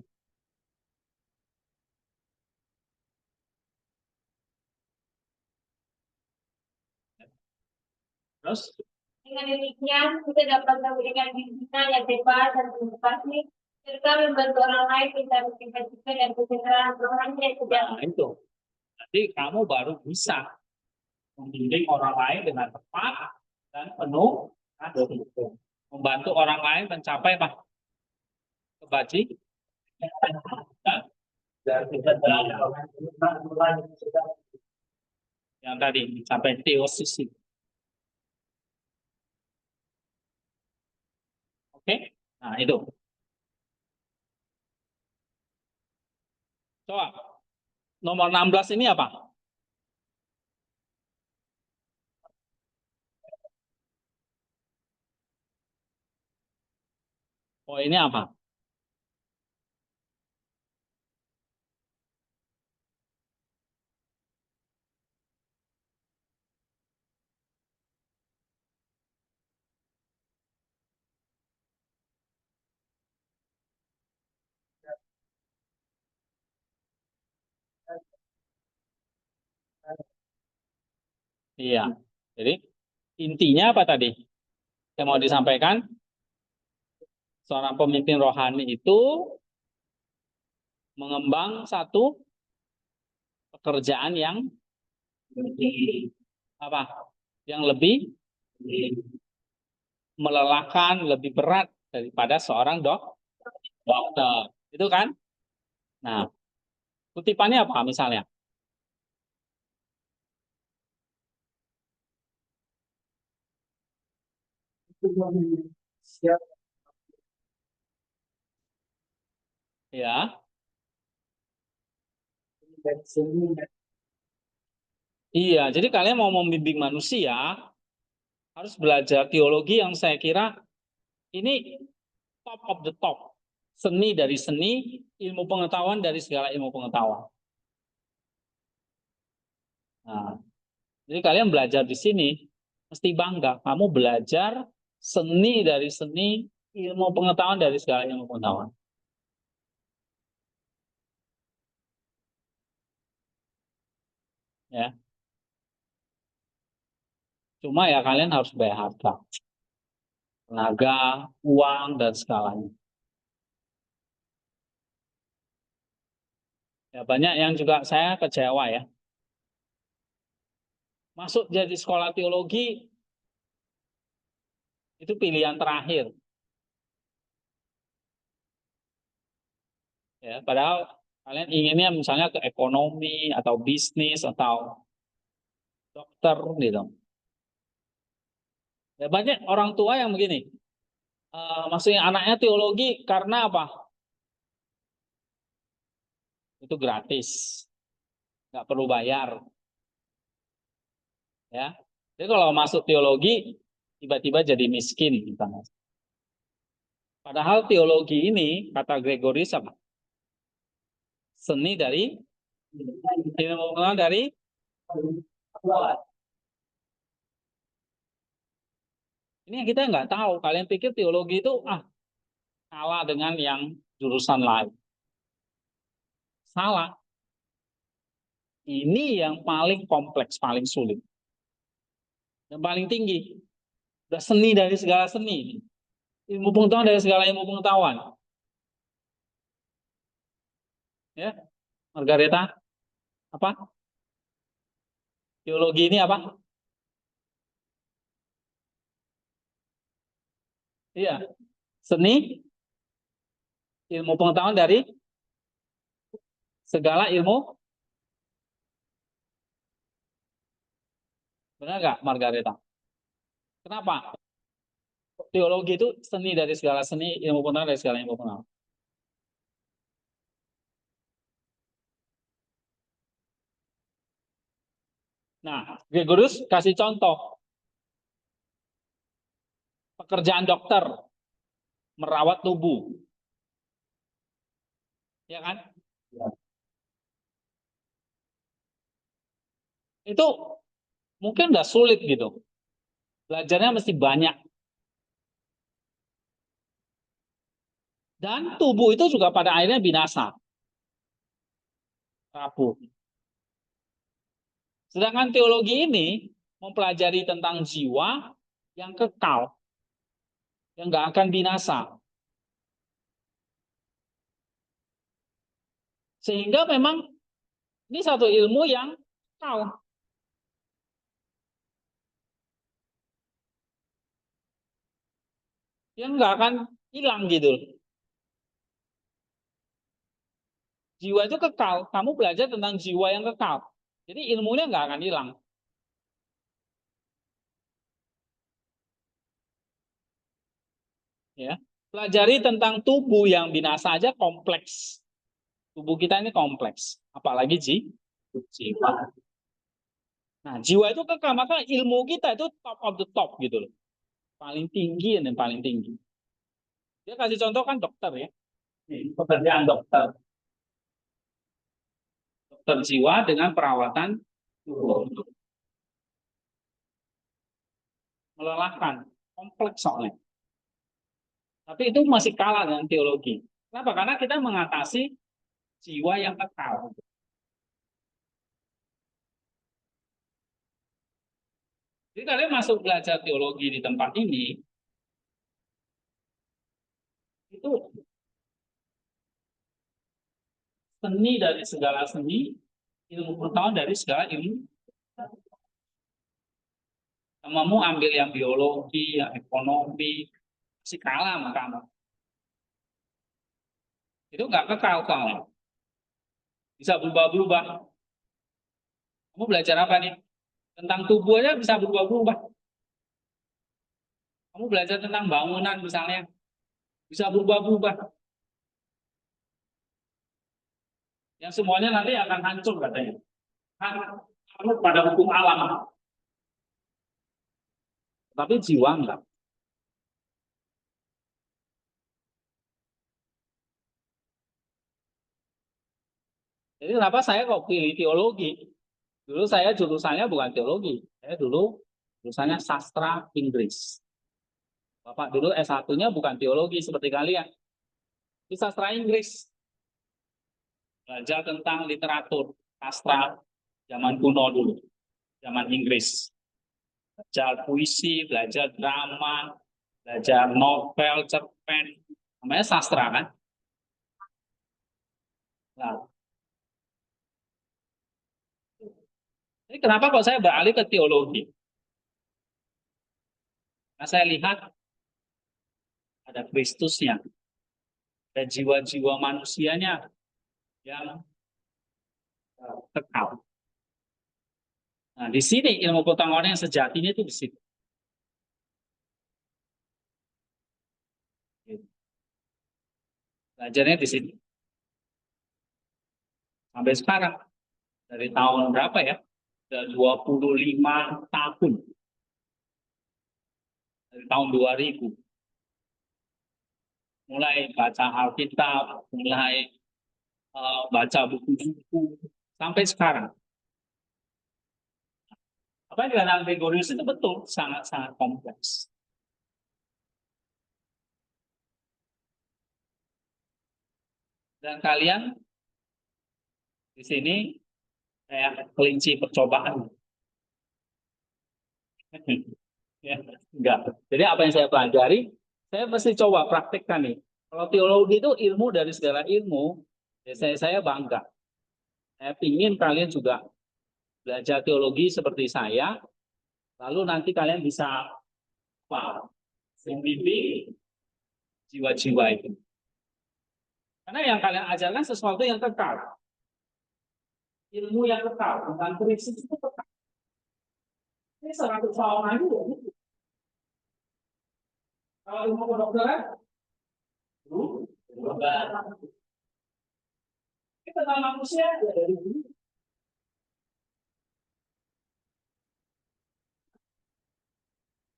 Terus? Dengan demikian, kita dapat memberikan bimbingan yang tepat dan motivasi serta membantu orang lain bisa meningkatkan dan kesejahteraan rohani dan Nah, itu. Nanti kamu baru bisa membimbing orang lain dengan tepat dan penuh kasih. Membantu orang lain mencapai apa? Kebajikan. Yang tadi sampai teosis itu. Oke? Nah, itu. Coba nomor 16 ini apa? Oh, ini apa? Iya. Jadi intinya apa tadi? Yang mau disampaikan, seorang pemimpin rohani itu mengemban satu pekerjaan yang apa? Yang lebih melelahkan, lebih berat daripada seorang dokter. Itu kan? Nah, kutipannya apa misalnya? Ya, Iya, jadi kalian mau membimbing manusia harus belajar teologi yang saya kira ini top of the top. Seni dari seni, ilmu pengetahuan dari segala ilmu pengetahuan. Nah, jadi kalian belajar di sini mesti bangga. Kamu belajar seni dari seni, ilmu pengetahuan dari segala ilmu pengetahuan. Ya, cuma ya kalian harus bayar harga, tenaga, uang dan segalanya. Ya banyak yang juga saya kecewa ya. Masuk jadi sekolah teologi itu pilihan terakhir. Ya, padahal kalian inginnya misalnya ke ekonomi atau bisnis atau dokter gitu. Ya banyak orang tua yang begini. Maksudnya anaknya teologi karena apa? Itu gratis, nggak perlu bayar. Ya, jadi kalau masuk teologi tiba-tiba jadi miskin misalnya. Padahal teologi ini kata Gregorius apa? Seni dari ilmu pengetahuan dari. Ini yang kita nggak tahu. Kalian pikir teologi itu kalah dengan yang jurusan lain. Salah. Ini yang paling kompleks, paling sulit. Dan paling tinggi. Udah seni dari segala seni. Ilmu pengetahuan dari segala ilmu pengetahuan. Ya, Margareta, apa? Teologi ini apa? Iya, seni, ilmu pengetahuan dari segala ilmu. Benar nggak, Margareta? Kenapa? Teologi itu seni dari segala seni, ilmu pengetahuan dari segala ilmu pengetahuan. Nah, Gregorius kasih contoh. Pekerjaan dokter, merawat tubuh. Ya kan? Itu mungkin udah sulit gitu. Belajarnya mesti banyak. Dan tubuh itu juga pada akhirnya binasa. Rapuh. Sedangkan teologi ini mempelajari tentang jiwa yang kekal, yang nggak akan binasa. Sehingga memang ini satu ilmu yang kekal, yang nggak akan hilang gitu. Jiwa itu kekal. Kamu belajar tentang jiwa yang kekal. Jadi ilmunya nggak akan hilang. Ya, pelajari tentang tubuh yang binasa aja kompleks. Tubuh kita ini kompleks, apalagi jiwa. Nah, jiwa itu kekal, maka ilmu kita itu top of the top gitu loh. Paling tinggi dan paling tinggi. Dia kasih contoh kan dokter ya. Pekerjaan dokter. Dokter jiwa dengan perawatan tubuh. Melelahkan, kompleks soalnya. Tapi itu masih kalah dengan teologi. Kenapa? Karena kita mengatasi jiwa yang kekal. Jadi kalian masuk belajar teologi di tempat ini, itu seni dari segala seni, ilmu pengetahuan dari segala ilmu. Kamu ambil yang biologi, yang ekonomi, masih kalah sama kamu. Itu nggak kekal soalnya. Bisa berubah-berubah. Kamu belajar apa nih? Tentang tubuh aja bisa berubah-berubah. Kamu belajar tentang bangunan misalnya, bisa berubah-berubah. Yang semuanya nanti akan hancur katanya. pada hukum alam, tapi jiwa enggak. Jadi kenapa saya kok pilih teologi? Dulu saya jurusannya bukan teologi, saya dulu jurusannya sastra Inggris. Bapak dulu S1-nya bukan teologi seperti kalian, itu sastra Inggris. Belajar tentang literatur, sastra zaman kuno dulu, zaman Inggris. Belajar puisi, belajar drama, belajar novel, cerpen, namanya sastra kan. Nah, ini kenapa kok saya beralih ke teologi? Nah, saya lihat ada Kristusnya, ada jiwa-jiwa manusianya yang kekal. Nah, di sini ilmu pengetahuan yang sejatinya itu di sini. Belajarnya di sini. Sampai sekarang, dari tahun berapa ya? Sudah 25 tahun. Dari tahun 2000. Mulai baca Alkitab, mulai baca buku-buku, sampai sekarang. Apa yang dikatakan Gregorius itu betul, sangat-sangat kompleks. Dan kalian di sini kayak kelinci percobaan. Ya, enggak. Jadi apa yang saya pelajari, saya mesti coba praktekkan nih. Kalau teologi itu ilmu dari segala ilmu, ya saya bangga. Saya ingin kalian juga belajar teologi seperti saya, lalu nanti kalian bisa membimbing jiwa-jiwa itu. Karena yang kalian ajarkan sesuatu yang kekal. Ilmu yang kekal, tentang Kristus itu kekal. Ini 100 tahun lagi ya. Kalau ilmu kedokteran, kita tentang manusia ya dari dulu.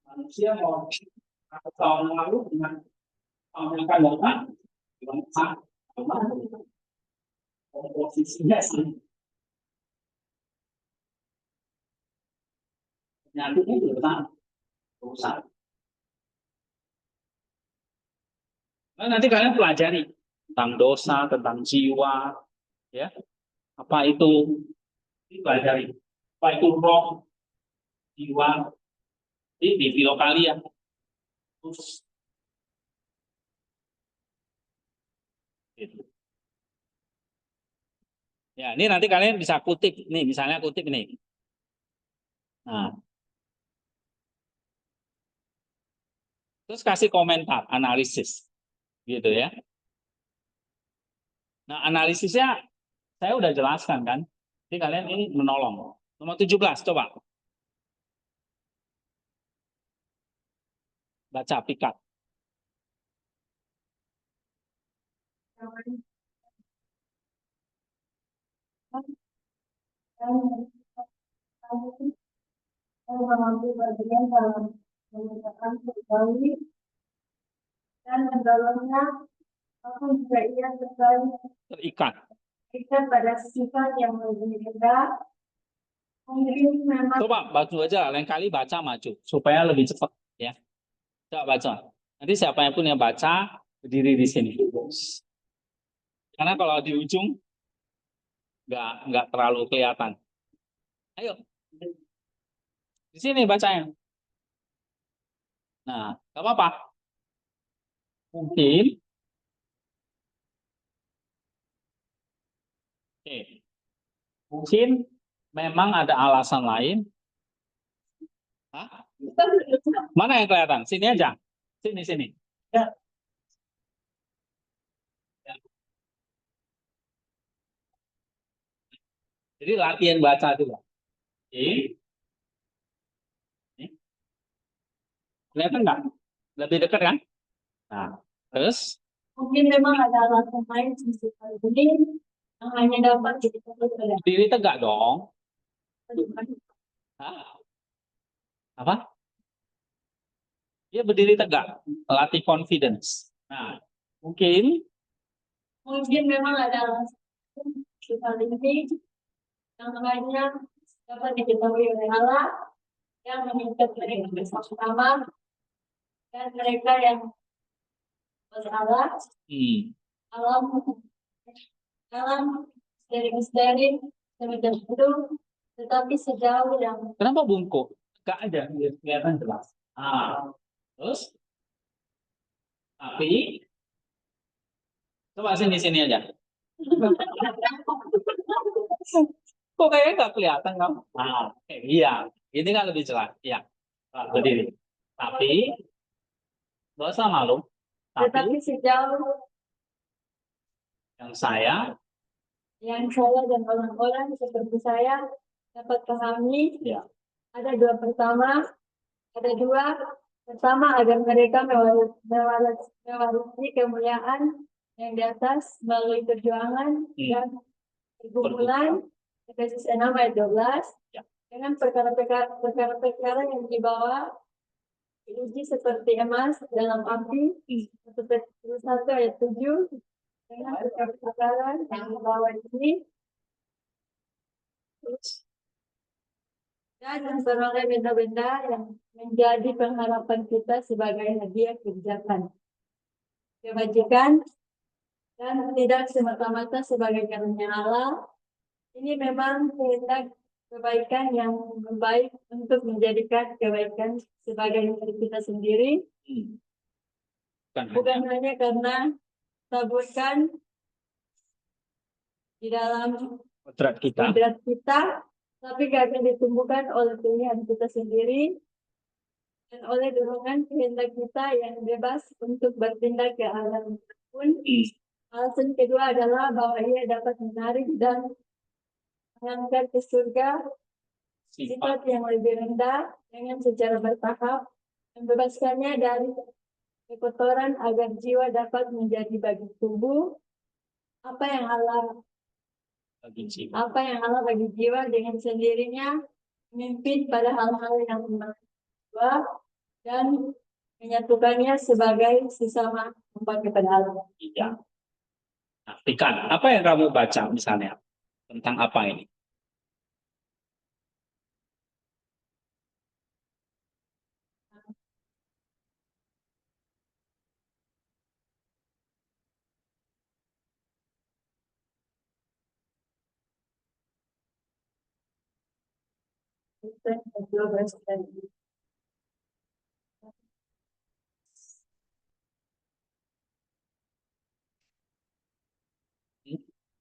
Manusia mau 100 tahun lalu dengan tahun yang akan datang, dengan komposisinya sih. Penyakitnya juga rusak. Nah, nanti kalian pelajari tentang dosa, tentang jiwa, ya. Apa itu? Dipelajari. Apa itu roh, jiwa, di filokalia. Terus gitu. Ya, ini nanti kalian bisa kutip nih, misalnya kutip nih. Nah, terus kasih komentar, analisis, gitu ya. Nah, analisisnya saya udah jelaskan kan. Jadi kalian ini menolong. Nomor 17, coba. Baca pikat. Mengambil bagian dalam mengerjakan kembali dan mendorongnya, maupun juga ia Terikat. terikat pada sifat yang lebih rendah. Mungkin memang Coba baca aja, lain kali baca maju supaya lebih cepat ya. Coba baca. Nanti siapa yang punya baca berdiri di sini. Karena kalau di ujung nggak terlalu kelihatan. Ayo. Di sini bacanya. Nah, nggak apa-apa. Mungkin. Mungkin memang ada alasan lain. Hah? Mana yang kelihatan? Sini aja. Sini. Ya. Jadi latihan baca dulu. Ini. Kelihatan nggak? Lebih dekat kan? Nah, terus mungkin memang ada alasan lain sisi ini yang hanya dapat kita diri tegak dong. Hah? Apa? Dia berdiri tegak, latih confidence. Nah, mungkin memang ada hal ini yang lainnya dapat diketahui oleh Allah yang mengikat mereka bersama dan mereka yang bersalah alam dari misteri semacam itu, tetapi sejauh yang kenapa bungkuk? Gak ada, kelihatan jelas. Terus, tapi coba sini aja. Kok kayaknya nggak kelihatan kamu? Iya, ini kan lebih jelas. Iya, berdiri. Tapi nggak usah malu. tetapi Tapi sejauh yang saya yang saya dan orang-orang seperti saya dapat pahami, ya, ada dua. Pertama, agar mereka mewarisi kemuliaan yang di atas melalui perjuangan dan pergumulan, Efesus 6 ayat 12, Ya. dengan perkara-perkara yang dibawa diuji seperti emas dalam api, seperti 1 ayat 7, dengan perkara-perkara yang dibawa ini dan memperoleh benda-benda yang menjadi pengharapan kita sebagai hadiah kebajikan dan tidak semata-mata sebagai karunia Allah. Ini memang kehendak kebaikan yang baik untuk menjadikan kebaikan sebagai diri kita sendiri, bukan hanya karena taburkan di dalam kodrat kita, tapi akan ditumbuhkan oleh pilihan kita sendiri dan oleh dorongan kehendak kita yang bebas untuk bertindak ke arah manapun. Alasan kedua adalah bahwa ia dapat menarik dan mengangkat ke surga sifat yang lebih rendah dengan secara bertahap, membebaskannya dari kekotoran agar jiwa dapat menjadi bagi tubuh apa yang Allah bagi jiwa dengan sendirinya, memimpin pada hal-hal yang bermanfaat dan menyatukannya sebagai sesama hamba kepada Allah. Iya. Nah, Pikan, apa yang kamu baca misalnya tentang apa ini?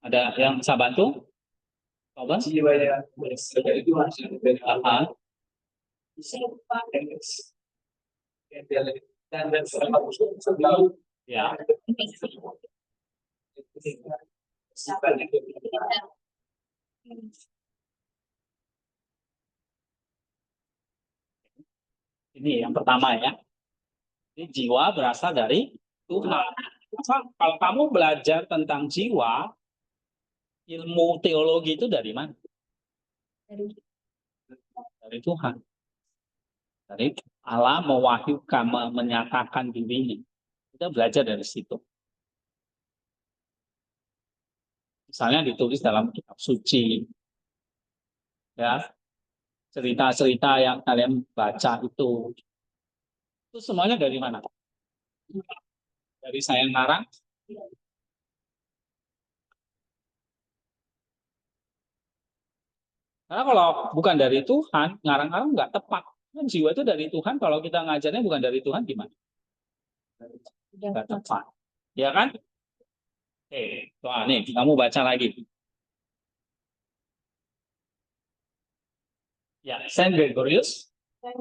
Ada yang bisa bantu? Coba. Ya. Ini yang pertama ya. Ini jiwa berasal dari Tuhan. Kalau kamu belajar tentang jiwa, ilmu teologi itu dari mana? Dari Tuhan. Dari Allah mewahyukan, menyatakan dirinya. Kita belajar dari situ. Misalnya ditulis dalam kitab suci. Ya. Cerita-cerita yang kalian baca itu semuanya dari mana? Dari saya ngarang? Karena kalau bukan dari Tuhan, ngarang-ngarang nggak tepat. Kan jiwa itu dari Tuhan, kalau kita ngajarnya bukan dari Tuhan, gimana? Nggak tepat. Ya kan? Oke, nih, kamu baca lagi. Ya, Saint Gregorius. dari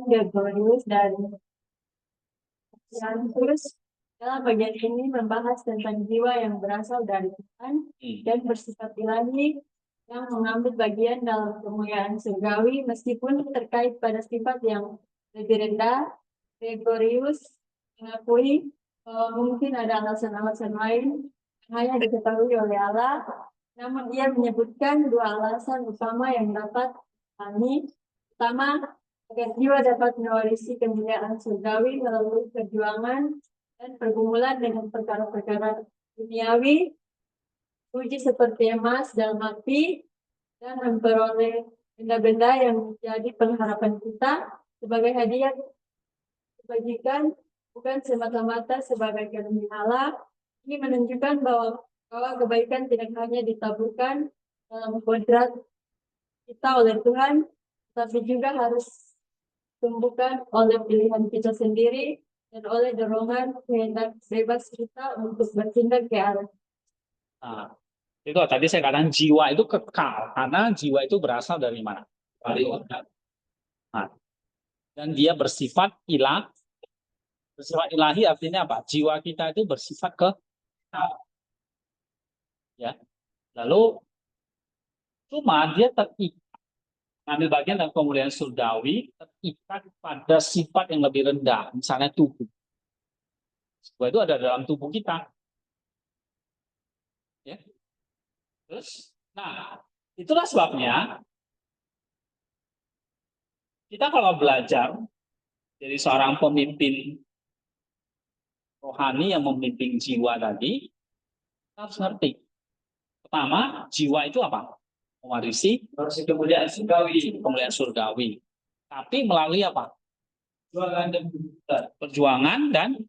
Terus dalam bagian ini membahas tentang jiwa yang berasal dari Tuhan dan bersifat ilahi yang mengambil bagian dalam kemuliaan surgawi meskipun terkait pada sifat yang lebih rendah. Gregorius mengakui bahwa mungkin ada alasan-alasan lain yang hanya diketahui oleh Allah, namun ia menyebutkan dua alasan utama yang dapat Kami pertama, agar jiwa dapat mewarisi kemuliaan surgawi melalui perjuangan dan pergumulan dengan perkara-perkara duniawi, uji seperti emas dalam api, dan memperoleh benda-benda yang menjadi pengharapan kita sebagai hadiah kebajikan, bukan semata-mata sebagai karunia Allah. Ini menunjukkan bahwa kebaikan tidak hanya ditaburkan dalam kodrat kita oleh Tuhan, tapi juga harus tumbuhkan oleh pilihan kita sendiri dan oleh dorongan kehendak bebas kita untuk bertindak ke arah. Nah, itu tadi saya katakan jiwa itu kekal karena jiwa itu berasal dari mana? Dari Allah. Nah, dan dia bersifat ilah. Bersifat ilahi artinya apa? Jiwa kita itu bersifat kekal. Ya. Lalu cuma dia terikat mengambil bagian dalam kemuliaan surgawi, terikat pada sifat yang lebih rendah, misalnya tubuh. Jiwa itu ada dalam tubuh kita. Ya. Terus, nah, itulah sebabnya kita kalau belajar dari seorang pemimpin rohani yang memimpin jiwa tadi, kita harus ngerti. Pertama, jiwa itu apa? Mewarisi kemuliaan surgawi. kemuliaan surgawi. Tapi melalui apa? Perjuangan dan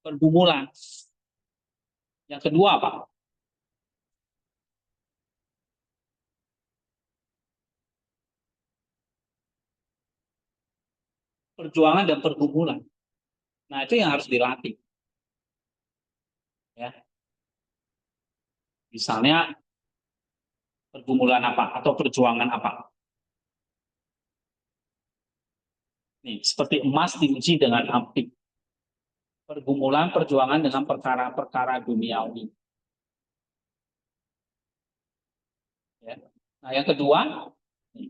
pergumulan. Yang kedua apa? Perjuangan dan pergumulan. Nah, itu yang harus dilatih. Ya. Misalnya pergumulan apa atau perjuangan apa? Nih, seperti emas diuji dengan api. Pergumulan, perjuangan dengan perkara-perkara duniawi. Ya. Nah, yang kedua, nih.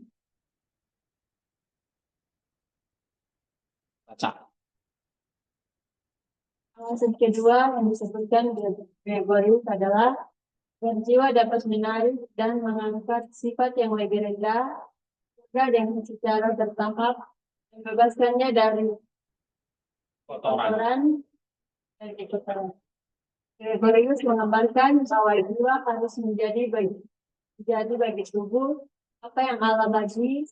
Baca. Alasan kedua yang disebutkan Gregorius adalah agar jiwa dapat menarik dan mengangkat sifat yang lebih rendah, juga dengan secara bertahap membebaskannya dari kotoran dan kotoran. Gregorius menggambarkan bahwa jiwa harus menjadi bagi tubuh apa yang Allah bagi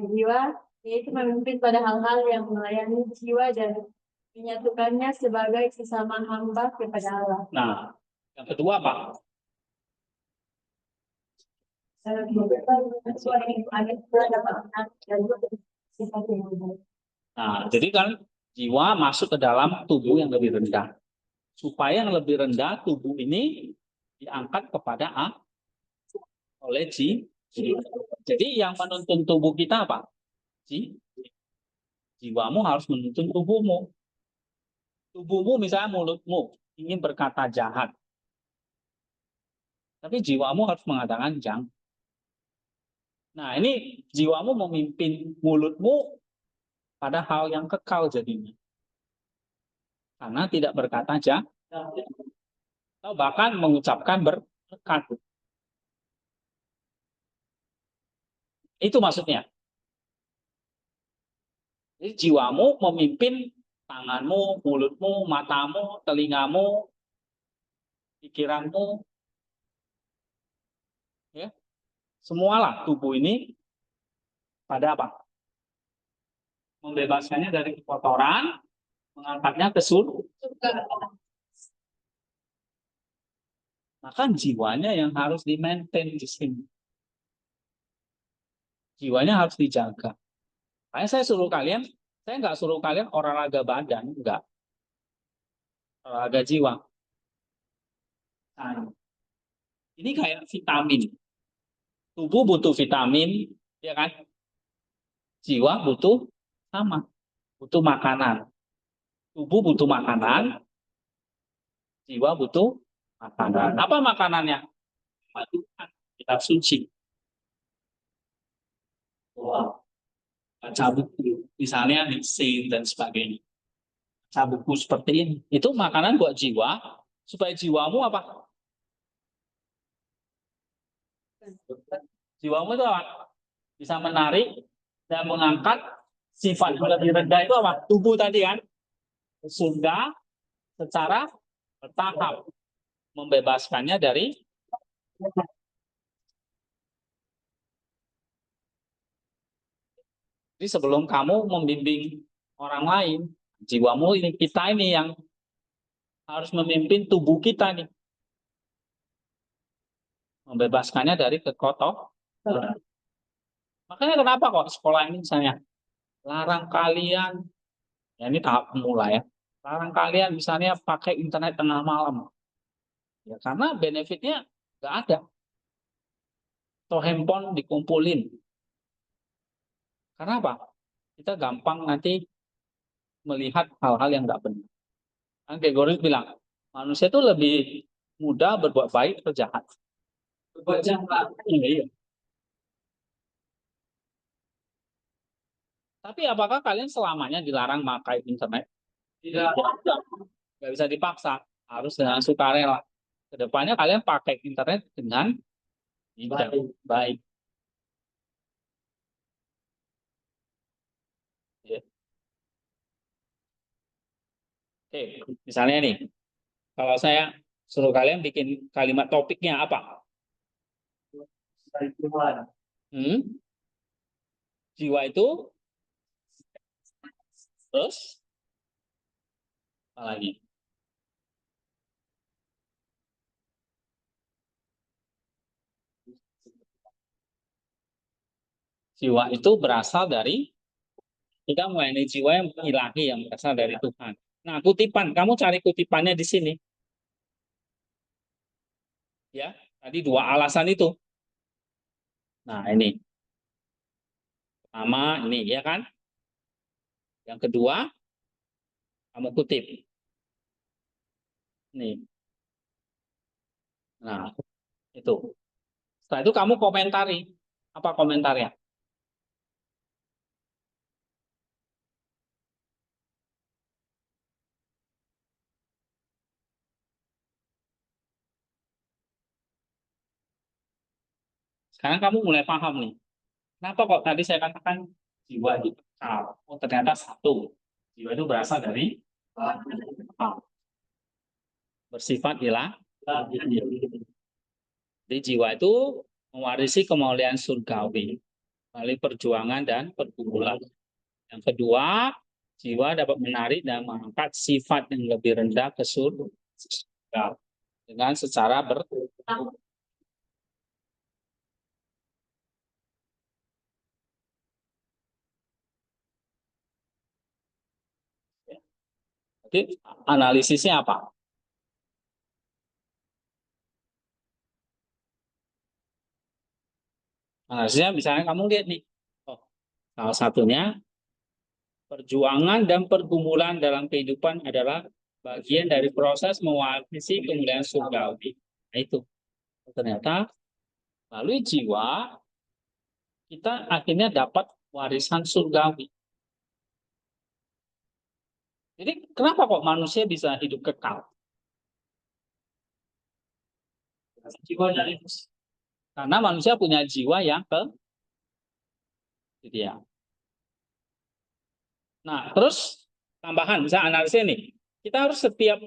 jiwa, yaitu memimpin pada hal-hal yang melayani jiwa dan menyatukannya sebagai sesama hamba kepada Allah. Nah, yang kedua apa? Nah, jadi kan jiwa masuk ke dalam tubuh yang lebih rendah. Supaya yang lebih rendah tubuh ini diangkat kepada A oleh Ji. Jadi yang menuntun tubuh kita apa? Jiwamu harus menuntun tubuhmu. Tubuhmu misalnya mulutmu ingin berkata jahat. Tapi jiwamu harus mengatakan jangan. Nah, ini jiwamu memimpin mulutmu pada hal yang kekal jadinya. Karena tidak berkata jahat. Atau bahkan mengucapkan berkat. Itu maksudnya. Jadi jiwamu memimpin tanganmu, mulutmu, matamu, telingamu, pikiranmu. Ya. Semualah tubuh ini pada apa? Membebaskannya dari kotoran, mengangkatnya ke surga. Maka jiwanya yang harus di-maintain di sini. Jiwanya harus dijaga. Makanya saya nggak suruh kalian olahraga badan, enggak. Olahraga jiwa. Nah, ini kayak vitamin. Tubuh butuh vitamin, ya kan? Jiwa butuh sama, butuh makanan. Tubuh butuh makanan, jiwa butuh makanan. Apa makanannya? Kitab suci. Wow. Baca buku, misalnya Saint dan sebagainya. Baca buku seperti ini. Itu makanan buat jiwa, supaya jiwamu apa? Jiwamu itu apa? Bisa menarik dan mengangkat sifat yang lebih rendah itu apa? Tubuh tadi kan? Ke surga secara bertahap. Membebaskannya dari jadi sebelum kamu membimbing orang lain, jiwamu ini kita ini yang harus memimpin tubuh kita nih. Membebaskannya dari kekotoran. Makanya kenapa kok sekolah ini misalnya larang kalian, ya ini tahap pemula ya, larang kalian misalnya pakai internet tengah malam. Ya karena benefitnya nggak ada. Atau handphone dikumpulin. Karena apa? Kita gampang nanti melihat hal-hal yang nggak benar. Kan Gregoris bilang, manusia itu lebih mudah berbuat baik atau jahat. Berbuat jahat. Iya. Tapi apakah kalian selamanya dilarang pakai internet? Tidak. Nggak bisa dipaksa, harus dengan sukarela. Kedepannya kalian pakai internet dengan baik. Ya. Oke, misalnya nih, kalau saya suruh kalian bikin kalimat topiknya apa? Jiwa itu terus apa lagi? Jiwa itu berasal dari kita melayani jiwa yang ilahi yang berasal dari Tuhan. Nah, kutipan, kamu cari kutipannya di sini. Ya, tadi dua alasan itu. Nah, ini. Pertama, ini ya kan? Yang kedua, kamu kutip. Nih. Nah, itu. Setelah itu kamu komentari. Apa komentarnya? Sekarang kamu mulai paham nih. Kenapa kok tadi saya katakan jiwa itu kekal? Oh, ternyata satu. Jiwa itu berasal dari bersifat ilah. Jadi jiwa itu mewarisi kemuliaan surgawi melalui perjuangan dan pergumulan. Yang kedua, jiwa dapat menarik dan mengangkat sifat yang lebih rendah ke surga dengan secara Jadi analisisnya apa? Analisisnya misalnya kamu lihat nih, oh, salah satunya perjuangan dan pergumulan dalam kehidupan adalah bagian dari proses mewarisi kemuliaan surgawi. Nah, itu ternyata melalui jiwa kita akhirnya dapat warisan surgawi. Jadi kenapa kok manusia bisa hidup kekal? Jiwa dari karena manusia punya jiwa yang gitu ya. Nah, terus tambahan, misalnya analisis nih, kita harus setiap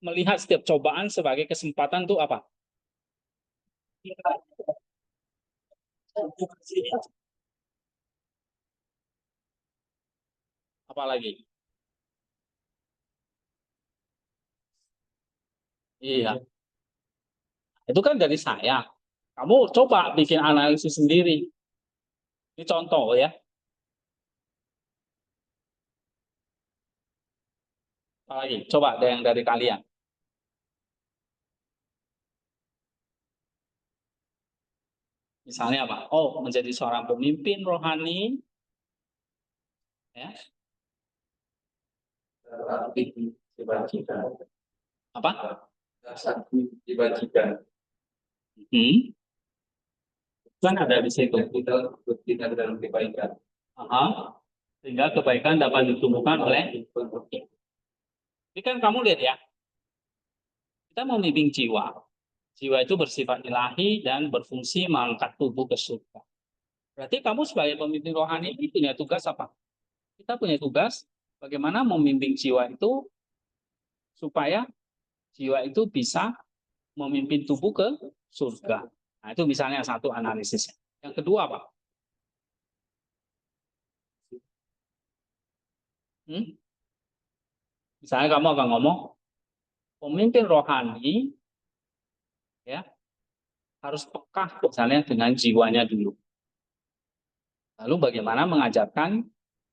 melihat setiap cobaan sebagai kesempatan untuk apa? Apalagi? Iya, itu kan dari saya. Kamu coba bikin analisis sendiri. Ini contoh ya. Apalagi? Coba ada yang dari kalian. Misalnya apa? Oh, menjadi seorang pemimpin rohani. Ya. Apa? Kan ada di situ. Kita dalam kebaikan. Sehingga kebaikan dapat ditumbuhkan oleh. Ini kan kamu lihat ya. Kita mau membimbing jiwa. Jiwa itu bersifat ilahi dan berfungsi mengangkat tubuh ke surga. Berarti kamu sebagai pemimpin rohani ini punya tugas apa? Kita punya tugas bagaimana membimbing jiwa itu supaya jiwa itu bisa memimpin tubuh ke surga. Nah, itu misalnya satu analisisnya. Yang kedua apa? Misalnya kamu akan ngomong, pemimpin rohani ya harus peka misalnya dengan jiwanya dulu. Lalu bagaimana mengajarkan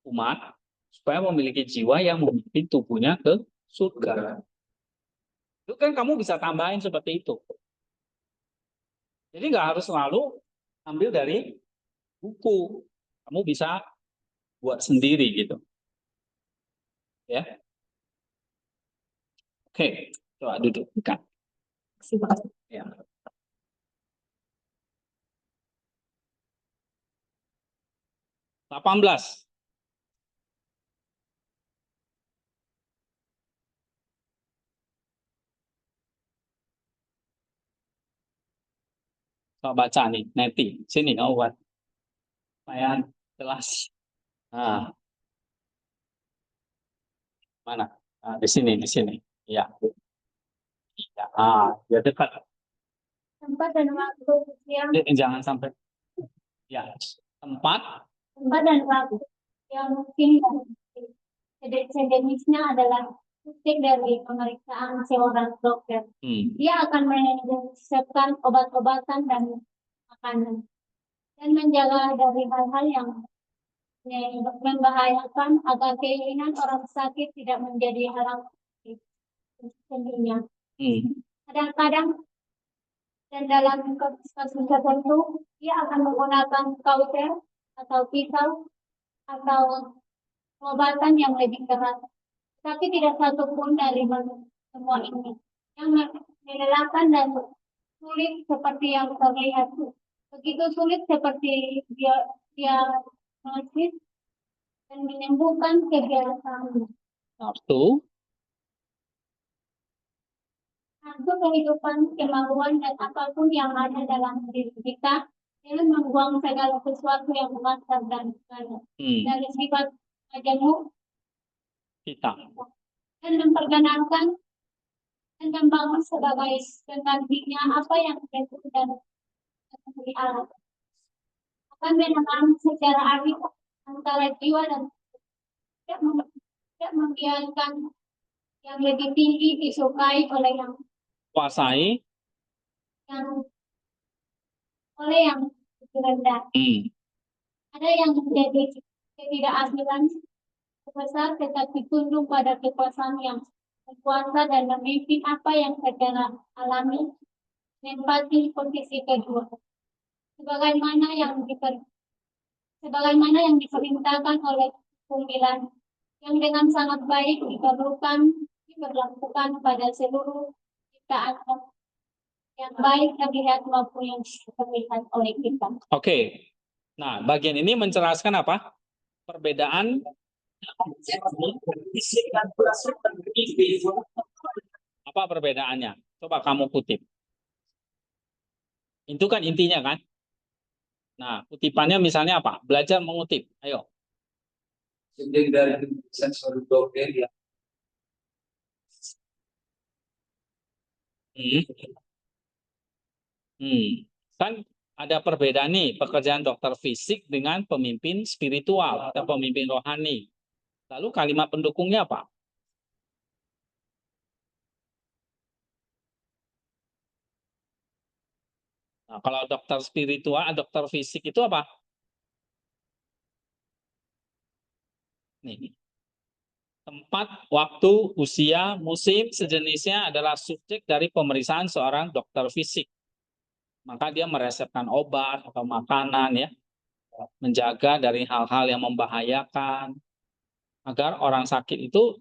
umat supaya memiliki jiwa yang memimpin tubuhnya ke surga. Itu kan kamu bisa tambahin seperti itu. Jadi nggak harus selalu ambil dari buku. Kamu bisa buat sendiri gitu. Ya. Oke, coba duduk. Kan. Ya. Delapan belas. Coba baca nih, Neti. Sini, oh buat. Lumayan jelas. Nah, mana? Nah, di sini, di sini. Ya. Ya. Ya dekat. Tempat dan waktu yang Jangan sampai. Ya. Tempat. tempat dan waktu yang mungkin sejenisnya adalah titik dari pemeriksaan seorang dokter. Dia akan menyiapkan obat-obatan dan makanan dan menjaga dari hal-hal yang membahayakan agar keinginan orang sakit tidak menjadi halang tentunya. Kadang-kadang dan dalam kasus tertentu dia akan menggunakan kauter atau pisau atau pengobatan yang lebih keras. Tapi tidak satupun dari semua ini yang melelahkan dan sulit seperti yang terlihat. Begitu sulit seperti dia masih dan menyembuhkan kebiasaan. Satu. Untuk kehidupan, kemauan, dan apapun yang ada dalam diri kita, dengan membuang segala sesuatu yang kasar dan dari sifat majemuk Kita. dan memperkenalkan dan membangun sebagai penggantinya apa yang betul dan di alam. Akan menanam secara adil antara jiwa dan tidak membiarkan yang lebih tinggi disukai oleh yang Kuasai. Oleh yang lebih rendah. Ada yang menjadi ketidakadilan besar tetapi tunduk pada kekuasaan yang berkuasa dan memimpin apa yang secara alami menempati posisi kedua. Sebagaimana yang diperintahkan oleh 9 yang dengan sangat baik diberlakukan pada seluruh ciptaan yang baik terlihat maupun yang terlihat oleh kita. Oke. Nah, bagian ini menjelaskan apa? Perbedaan apa perbedaannya? Coba kamu kutip. Itu kan intinya kan? Nah, kutipannya misalnya apa? Belajar mengutip. Ayo. Dari sensor dokter ya. Kan ada perbedaan nih pekerjaan dokter fisik dengan pemimpin spiritual atau pemimpin rohani. Lalu kalimat pendukungnya apa? Nah, kalau dokter spiritual, dokter fisik itu apa? Nih. Tempat, waktu, usia, musim, sejenisnya adalah subjek dari pemeriksaan seorang dokter fisik. Maka dia meresepkan obat atau makanan ya, menjaga dari hal-hal yang membahayakan agar orang sakit itu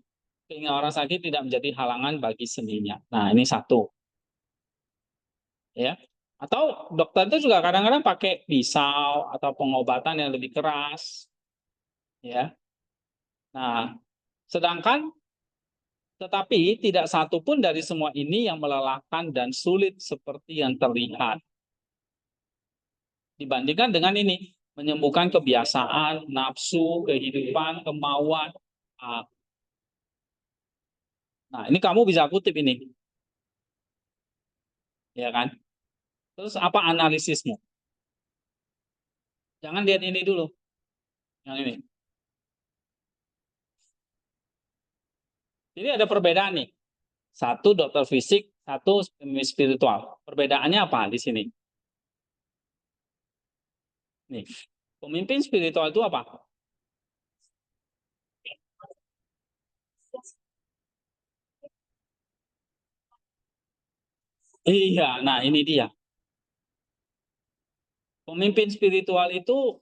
sehingga orang sakit tidak menjadi halangan bagi seninya. Nah, ini satu. Ya. Atau dokter itu juga kadang-kadang pakai pisau atau pengobatan yang lebih keras. Ya. Nah, sedangkan Tetapi tidak satu pun dari semua ini yang melelahkan dan sulit seperti yang terlihat. Dibandingkan dengan ini, menyembuhkan kebiasaan, nafsu, kehidupan, kemauan. Nah, ini kamu bisa kutip ini. Ya kan? Terus apa analisismu? Jangan lihat ini dulu. Yang ini. Jadi ada perbedaan nih. Satu dokter fisik, satu spiritual. Perbedaannya apa di sini? Nih, pemimpin spiritual itu apa? Iya, nah ini dia. Pemimpin spiritual itu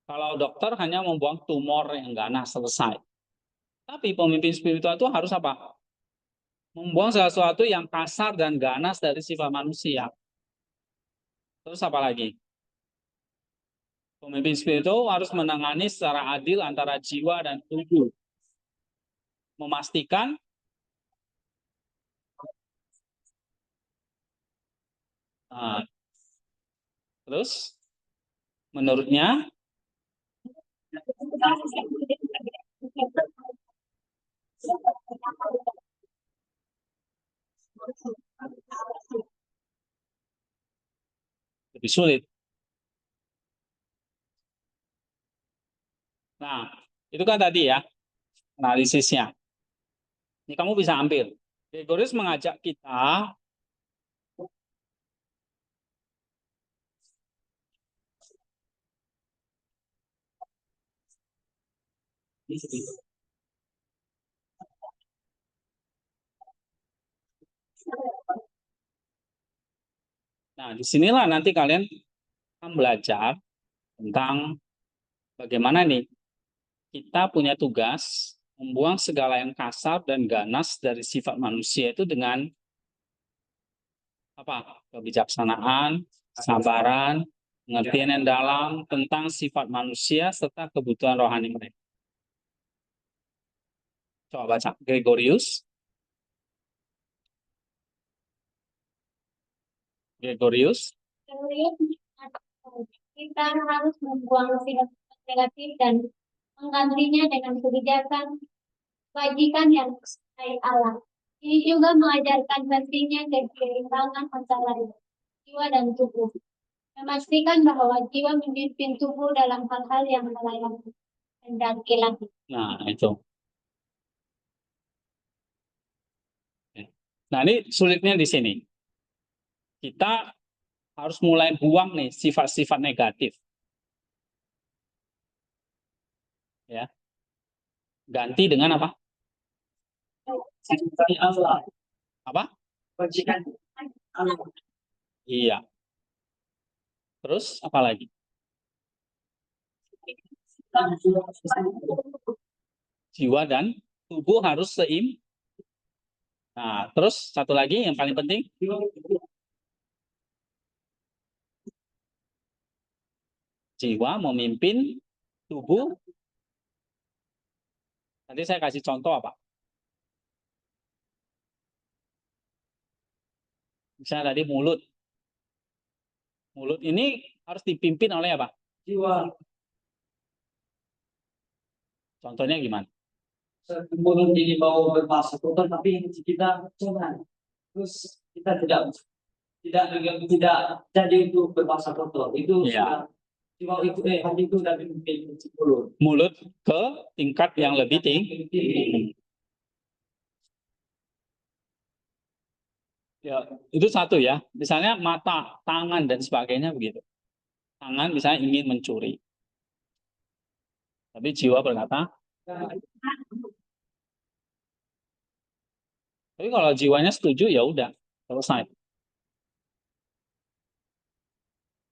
kalau dokter hanya membuang tumor yang ganas selesai. Tapi pemimpin spiritual itu harus apa? Membuang sesuatu yang kasar dan ganas dari sifat manusia. Terus apa lagi? Pemimpin spiritual harus menangani secara adil antara jiwa dan tubuh. Memastikan terus menurutnya lebih sulit. Nah, itu kan tadi ya analisisnya. Ini kamu bisa ambil. Gregorius mengajak kita nah, disinilah nanti kalian akan belajar tentang bagaimana nih kita punya tugas membuang segala yang kasar dan ganas dari sifat manusia itu dengan apa? Kebijaksanaan, kesabaran, pengertian yang dalam tentang sifat manusia serta kebutuhan rohani mereka. Coba baca Gregorius. Kita harus membuang sifat negatif dan menggantinya dengan kebijakan kebajikan yang dari Allah. Ini juga mengajarkan pentingnya keseimbangan antara jiwa dan tubuh. Memastikan bahwa jiwa memimpin tubuh dalam hal-hal yang melayani dan laki-laki. Nah, itu. Nah, ini sulitnya di sini. Kita harus mulai buang nih sifat-sifat negatif. Ya. Ganti dengan apa? Allah. Apa? Kebajikan Allah. Iya. Terus apa lagi? Jiwa dan tubuh harus seimbang. Nah, terus satu lagi yang paling penting, jiwa memimpin tubuh. Nanti saya kasih contoh apa? Misalnya tadi mulut. Mulut ini harus dipimpin oleh apa? Jiwa. Contohnya gimana? Mulut ini mau berbahasa kotor, tapi kita jangan. Terus kita tidak jadi untuk berbahasa kotor. Itu Ya. jiwa itu hati itu dari mulut. Mulut ke tingkat yang lebih tinggi. Ya, itu satu ya. Misalnya mata, tangan dan sebagainya begitu. Tangan misalnya ingin mencuri. Tapi jiwa berkata, tapi kalau jiwanya setuju ya udah selesai.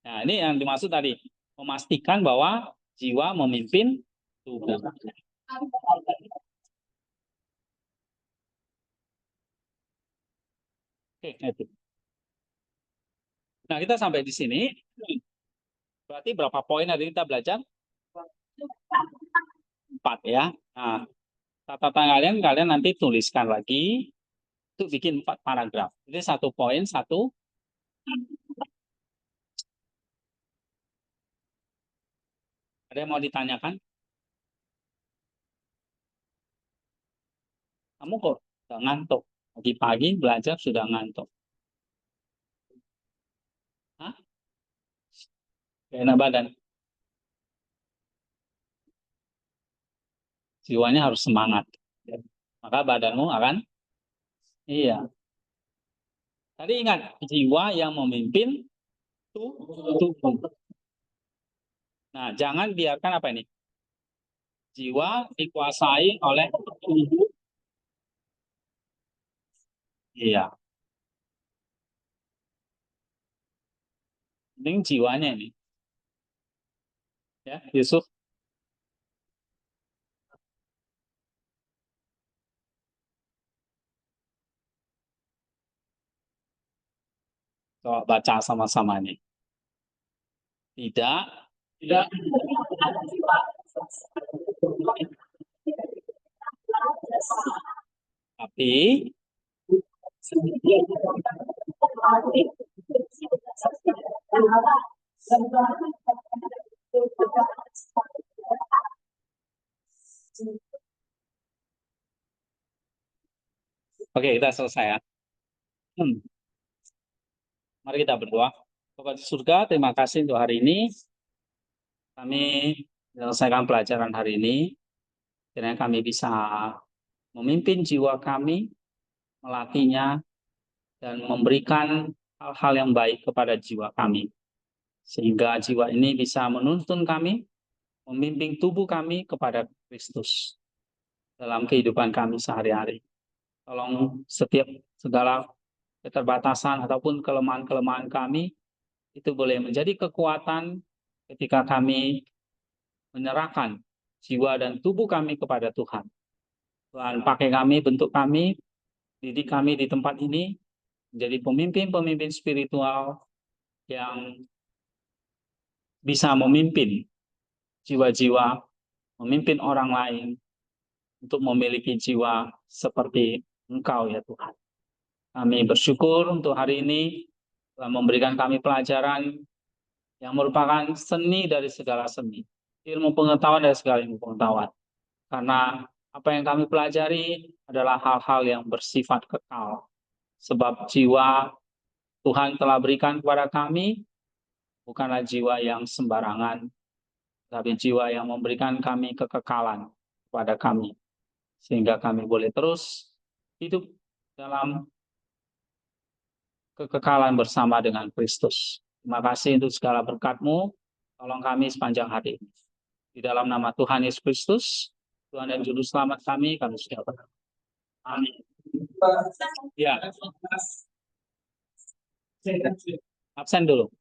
Nah, ini yang dimaksud tadi, memastikan bahwa jiwa memimpin tubuh. Oke, itu. Nah, kita sampai di sini. Berarti berapa poin hari ini kita belajar? 4 ya. Nah, catatan kalian nanti tuliskan lagi untuk bikin 4 paragraf. Jadi 1 poin, 1. Ada yang mau ditanyakan? Kamu kok udah ngantuk? Pagi-pagi belajar sudah ngantuk. Hah? Gak enak badan. Jiwanya harus semangat. Maka badanmu akan, iya. Tadi ingat, jiwa yang memimpin tubuh. Nah, jangan biarkan apa ini? Jiwa dikuasai oleh tubuh. Iya. Penting jiwanya ini. Ya, Yusuf. Coba baca sama-sama nih. Tidak. Tapi oke, kita selesai ya. Mari kita berdoa. Bapa di surga, terima kasih untuk hari ini. Kami menyelesaikan pelajaran hari ini. Kiranya kami bisa memimpin jiwa kami, melatihnya, dan memberikan hal-hal yang baik kepada jiwa kami. Sehingga jiwa ini bisa menuntun kami, membimbing tubuh kami kepada Kristus dalam kehidupan kami sehari-hari. Tolong setiap segala keterbatasan ataupun kelemahan-kelemahan kami itu boleh menjadi kekuatan ketika kami menyerahkan jiwa dan tubuh kami kepada Tuhan. Tuhan pakai kami, bentuk kami, didik kami di tempat ini menjadi pemimpin-pemimpin spiritual yang bisa memimpin jiwa-jiwa, memimpin orang lain untuk memiliki jiwa seperti Engkau ya Tuhan. Kami bersyukur untuk hari ini telah memberikan kami pelajaran yang merupakan seni dari segala seni, ilmu pengetahuan dari segala ilmu pengetahuan. Karena apa yang kami pelajari adalah hal-hal yang bersifat kekal. Sebab jiwa Tuhan telah berikan kepada kami bukanlah jiwa yang sembarangan, tapi jiwa yang memberikan kami kekekalan kepada kami. Sehingga kami boleh terus hidup dalam kekekalan bersama dengan Kristus. Terima kasih untuk segala berkat-Mu. Tolong kami sepanjang hari ini. Di dalam nama Tuhan Yesus Kristus, Tuhan dan Juru Selamat kami sudah berdoa. Amin. Ya. Absen dulu.